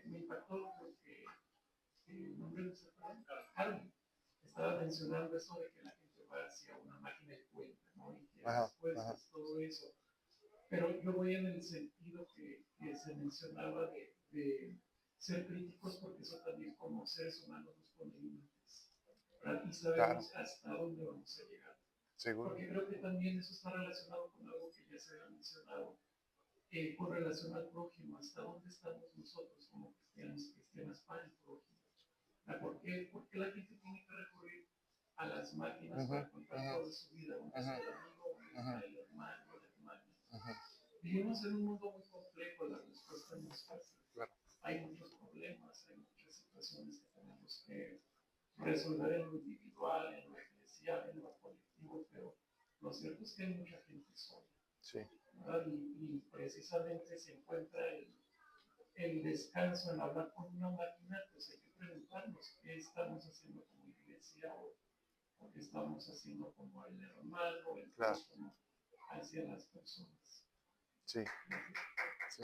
Me impactó porque nombre no se acuerda, Carmen estaba mencionando eso de que la gente va hacia una máquina de cuenta, ¿no? Y que después es todo eso. Pero yo voy en el sentido que se mencionaba de ser críticos, porque eso también como seres humanos nos pone límites, ¿verdad? Y sabemos hasta dónde vamos a llegar. Seguro. Porque creo que también eso está relacionado con algo que ya se había mencionado, con relación al prójimo, hasta dónde estamos nosotros como cristianas para el prójimo. ¿Por qué la gente tiene que recurrir a las máquinas para contar toda su vida? ¿Dónde está el amigo? ¿Dónde está el hermano? La hermana? Vivimos en un mundo muy complejo, la respuesta no es fácil. Claro. Hay muchos problemas, hay muchas situaciones que tenemos que resolver en lo individual, en lo eclesial, en lo colectivo, pero lo cierto es que hay mucha gente sola. Sí. Y precisamente se encuentra el descanso en hablar con una máquina, pues hay que preguntarnos qué estamos haciendo como iglesia o qué estamos haciendo como el hermano, el prójimo, hacia las personas. Sí. Sí.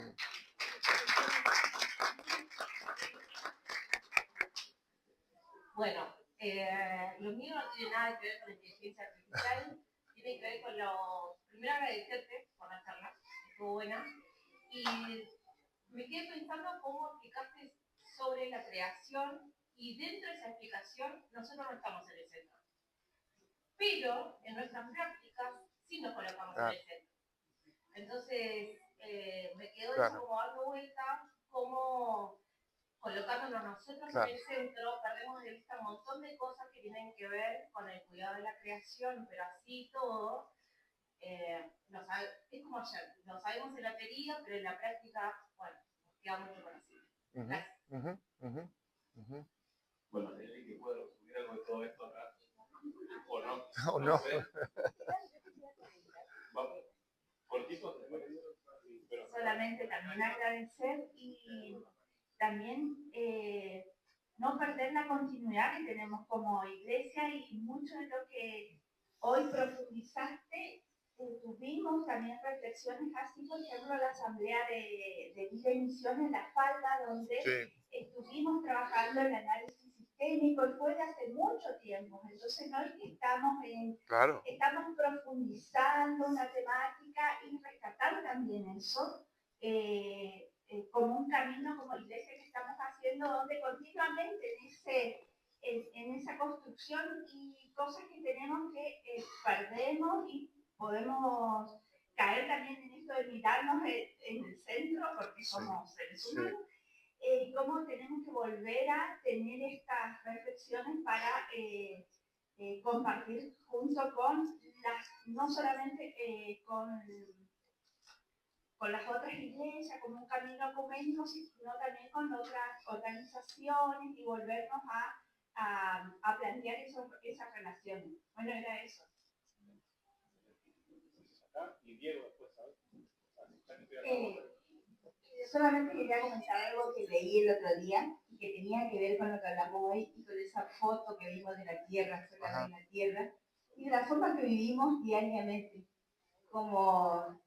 Bueno, lo mío no tiene nada que ver con la inteligencia artificial, tiene que ver con lo... Primero agradecerte por la charla, estuvo buena, y me quedé pensando cómo explicaste sobre la creación, y dentro de esa explicación nosotros no estamos en el centro. Pero en nuestras prácticas sí nos colocamos en el centro. Entonces, me quedó eso como dando vuelta, como colocándonos nosotros en el centro, perdemos de vista un montón de cosas que tienen que ver con el cuidado de la creación, pero así todo, es como ayer, lo sabemos en la teoría, pero en la práctica, bueno, nos queda mucho conocido. Gracias. Bueno, ¿hay que puedo subir algo de todo esto acá? ¿O no? ¿O no? Vamos, cortito. Solamente también agradecer y también no perder la continuidad que tenemos como iglesia, y mucho de lo que hoy profundizaste, tuvimos también reflexiones así, por ejemplo, la asamblea de vida y misión en La Falda, donde estuvimos trabajando el análisis sistémico, y fue de hace mucho tiempo. Entonces no es que estamos profundizando una temática y rescatar también eso como un camino como iglesia que estamos haciendo, donde continuamente en esa construcción y cosas que tenemos que perdemos y podemos caer también en esto de mirarnos en el centro, porque somos seres humanos, y cómo tenemos que volver a tener estas reflexiones para compartir junto con no solamente con las otras iglesias como un camino ecuménico, sino también con otras organizaciones, y volvernos a plantear esas relaciones. Bueno, era eso. Y Diego después, ¿sabes? Solamente quería comentar algo que leí el otro día y que tenía que ver con lo que hablamos hoy y con esa foto que vimos de la Tierra, cerca de la Tierra, y de la forma que vivimos diariamente, como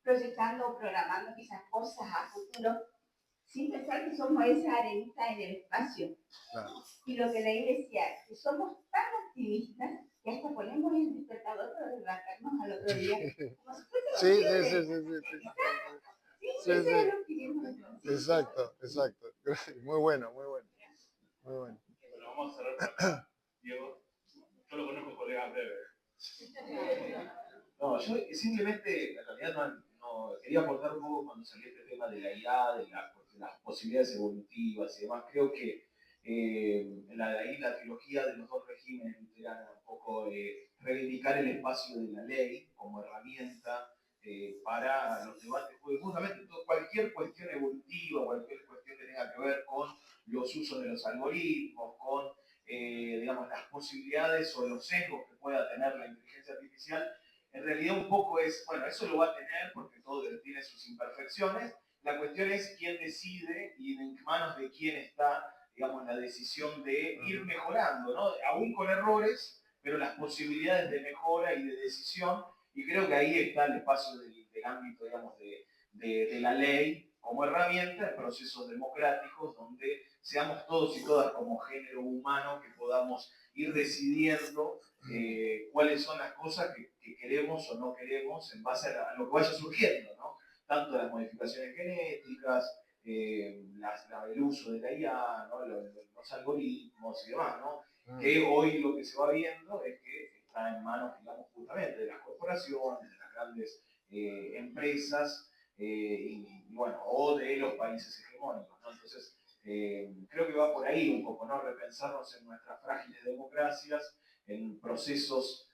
proyectando o programando quizás cosas a futuro, sin pensar que somos esa arenita en el espacio. Y lo que leí decía que somos tan activistas que hasta ponemos el despertador para levantarnos al otro día. Como si fuese Exacto. Muy bueno. Bueno, vamos a cerrar por acá. Diego, yo lo conozco colega breve. No, yo simplemente, en realidad, no quería aportar un poco cuando salió este tema de la IA, de la las posibilidades evolutivas y demás. Creo que la trilogía de los dos regímenes luteranos, un poco reivindicar el espacio de la ley como herramienta para los debates, justamente cualquier cuestión evolutiva, cualquier cuestión que tenga que ver con los usos de los algoritmos, con digamos, las posibilidades o los sesgos que pueda tener la inteligencia artificial, en realidad un poco es, bueno, eso lo va a tener porque todo tiene sus imperfecciones. La cuestión es quién decide y en manos de quién está, digamos, la decisión de ir mejorando, ¿no? Aún con errores, pero las posibilidades de mejora y de decisión, y creo que ahí está el espacio del ámbito, digamos, de la ley como herramienta en procesos democráticos donde seamos todos y todas como género humano que podamos ir decidiendo cuáles son las cosas que queremos o no queremos en base a lo que vaya surgiendo, ¿no? Tanto las modificaciones genéticas, el uso de la IA, ¿no? los algoritmos y demás, ¿no? Que hoy lo que se va viendo es que está en manos, digamos, justamente de las corporaciones, de las grandes empresas, y bueno, o de los países hegemónicos, ¿no? Entonces, creo que va por ahí un poco, ¿no? Repensarnos en nuestras frágiles democracias, en procesos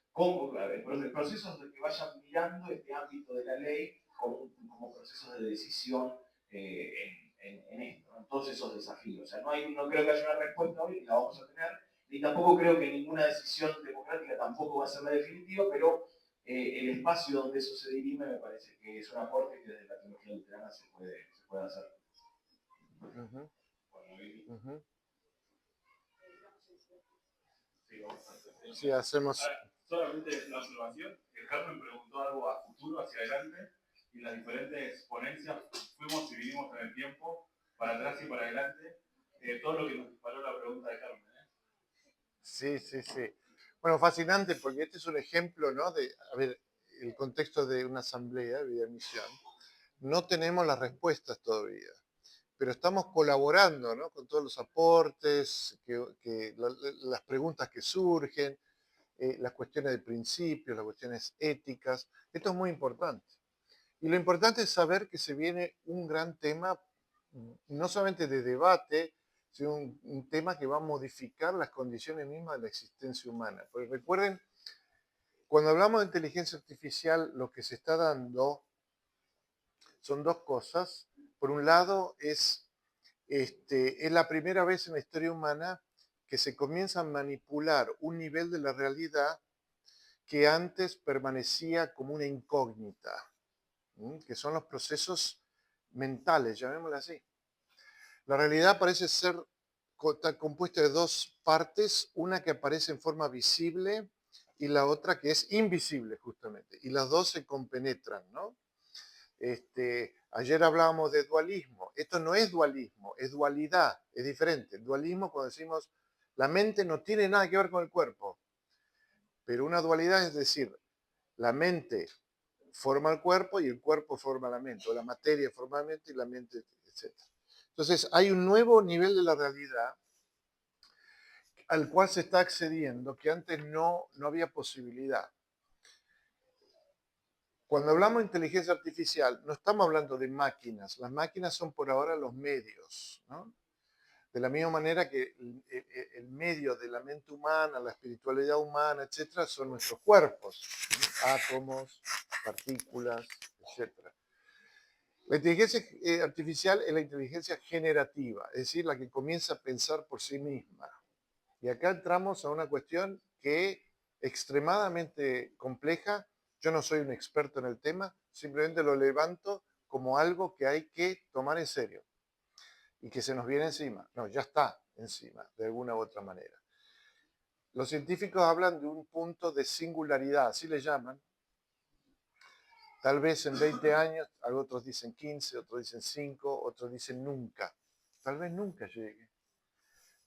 procesos de que vayan mirando este ámbito de la ley como procesos de decisión en esto, ¿no? En todos esos desafíos. O sea, no creo que haya una respuesta hoy, la vamos a tener, ni tampoco creo que ninguna decisión democrática tampoco va a ser la definitiva, pero el espacio donde eso se dirime me parece que es un aporte que desde la teología luterana se puede hacer. Sí, hacemos. Solamente una observación. Carmen preguntó algo a futuro, hacia adelante, y en las diferentes ponencias fuimos y vinimos en el tiempo, para atrás y para adelante, todo lo que nos disparó la pregunta de Carmen. Sí, sí, sí. Bueno, fascinante, porque este es un ejemplo, ¿no? De, a ver, el contexto de una asamblea de vida de misión. No tenemos las respuestas todavía, pero estamos colaborando, ¿no? Con todos los aportes, las preguntas que surgen, las cuestiones de principios, las cuestiones éticas. Esto es muy importante. Y lo importante es saber que se viene un gran tema, no solamente de debate, sino un tema que va a modificar las condiciones mismas de la existencia humana. Porque recuerden, cuando hablamos de inteligencia artificial, lo que se está dando son dos cosas. Por un lado, es la primera vez en la historia humana que se comienza a manipular un nivel de la realidad que antes permanecía como una incógnita, que son los procesos mentales, llamémoslo así. La realidad parece ser compuesta de dos partes, una que aparece en forma visible y la otra que es invisible, justamente, y las dos se compenetran, ¿no? Ayer hablábamos de dualismo. Esto no es dualismo, es dualidad, es diferente. Dualismo, cuando decimos la mente no tiene nada que ver con el cuerpo, pero una dualidad es decir, la mente forma el cuerpo y el cuerpo forma la mente, o la materia forma la mente y la mente, etc. Entonces, hay un nuevo nivel de la realidad al cual se está accediendo que antes no había posibilidad. Cuando hablamos de inteligencia artificial, no estamos hablando de máquinas. Las máquinas son por ahora los medios, ¿no? De la misma manera que el medio de la mente humana, la espiritualidad humana, etcétera, son nuestros cuerpos, ¿no? Átomos, partículas, etcétera. La inteligencia artificial es la inteligencia generativa, es decir, la que comienza a pensar por sí misma. Y acá entramos a una cuestión que es extremadamente compleja. Yo no soy un experto en el tema, simplemente lo levanto como algo que hay que tomar en serio y que se nos viene encima. No, ya está encima, de alguna u otra manera. Los científicos hablan de un punto de singularidad, así le llaman. Tal vez en 20 años, otros dicen 15, otros dicen 5, otros dicen nunca. Tal vez nunca llegue.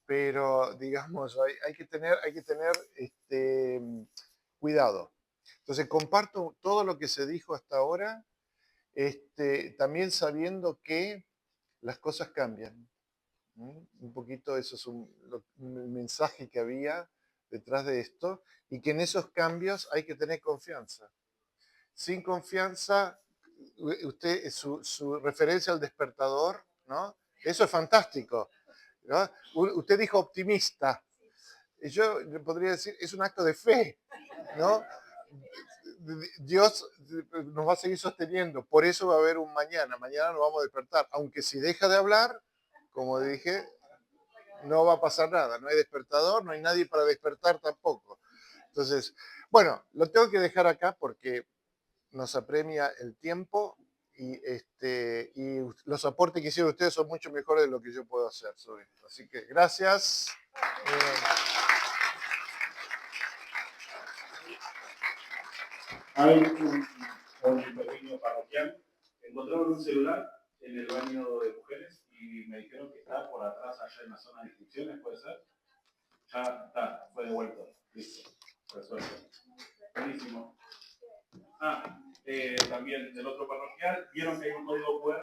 Pero, digamos, hay que tener cuidado. Entonces, comparto todo lo que se dijo hasta ahora, también sabiendo que las cosas cambian. Un poquito eso es el mensaje que había detrás de esto, y que en esos cambios hay que tener confianza. Sin confianza, usted, su referencia al despertador, ¿no? Eso es fantástico, ¿no? Usted dijo optimista. Y yo le podría decir, es un acto de fe, ¿no? Dios nos va a seguir sosteniendo, por eso va a haber un mañana. Mañana nos vamos a despertar, aunque si deja de hablar, como dije, no va a pasar nada. No hay despertador, no hay nadie para despertar tampoco. Entonces, bueno, lo tengo que dejar acá porque nos apremia el tiempo y los aportes que hicieron ustedes son mucho mejores de lo que yo puedo hacer sobre esto. Así que gracias. Hay un pequeño parroquial. Encontraron un celular en el baño de mujeres y me dijeron que está por atrás, allá en la zona de inscripciones, ¿puede ser? Ya está, fue devuelto. Listo, resuelto. Buenísimo. También del otro parroquial, vieron que hay un código QR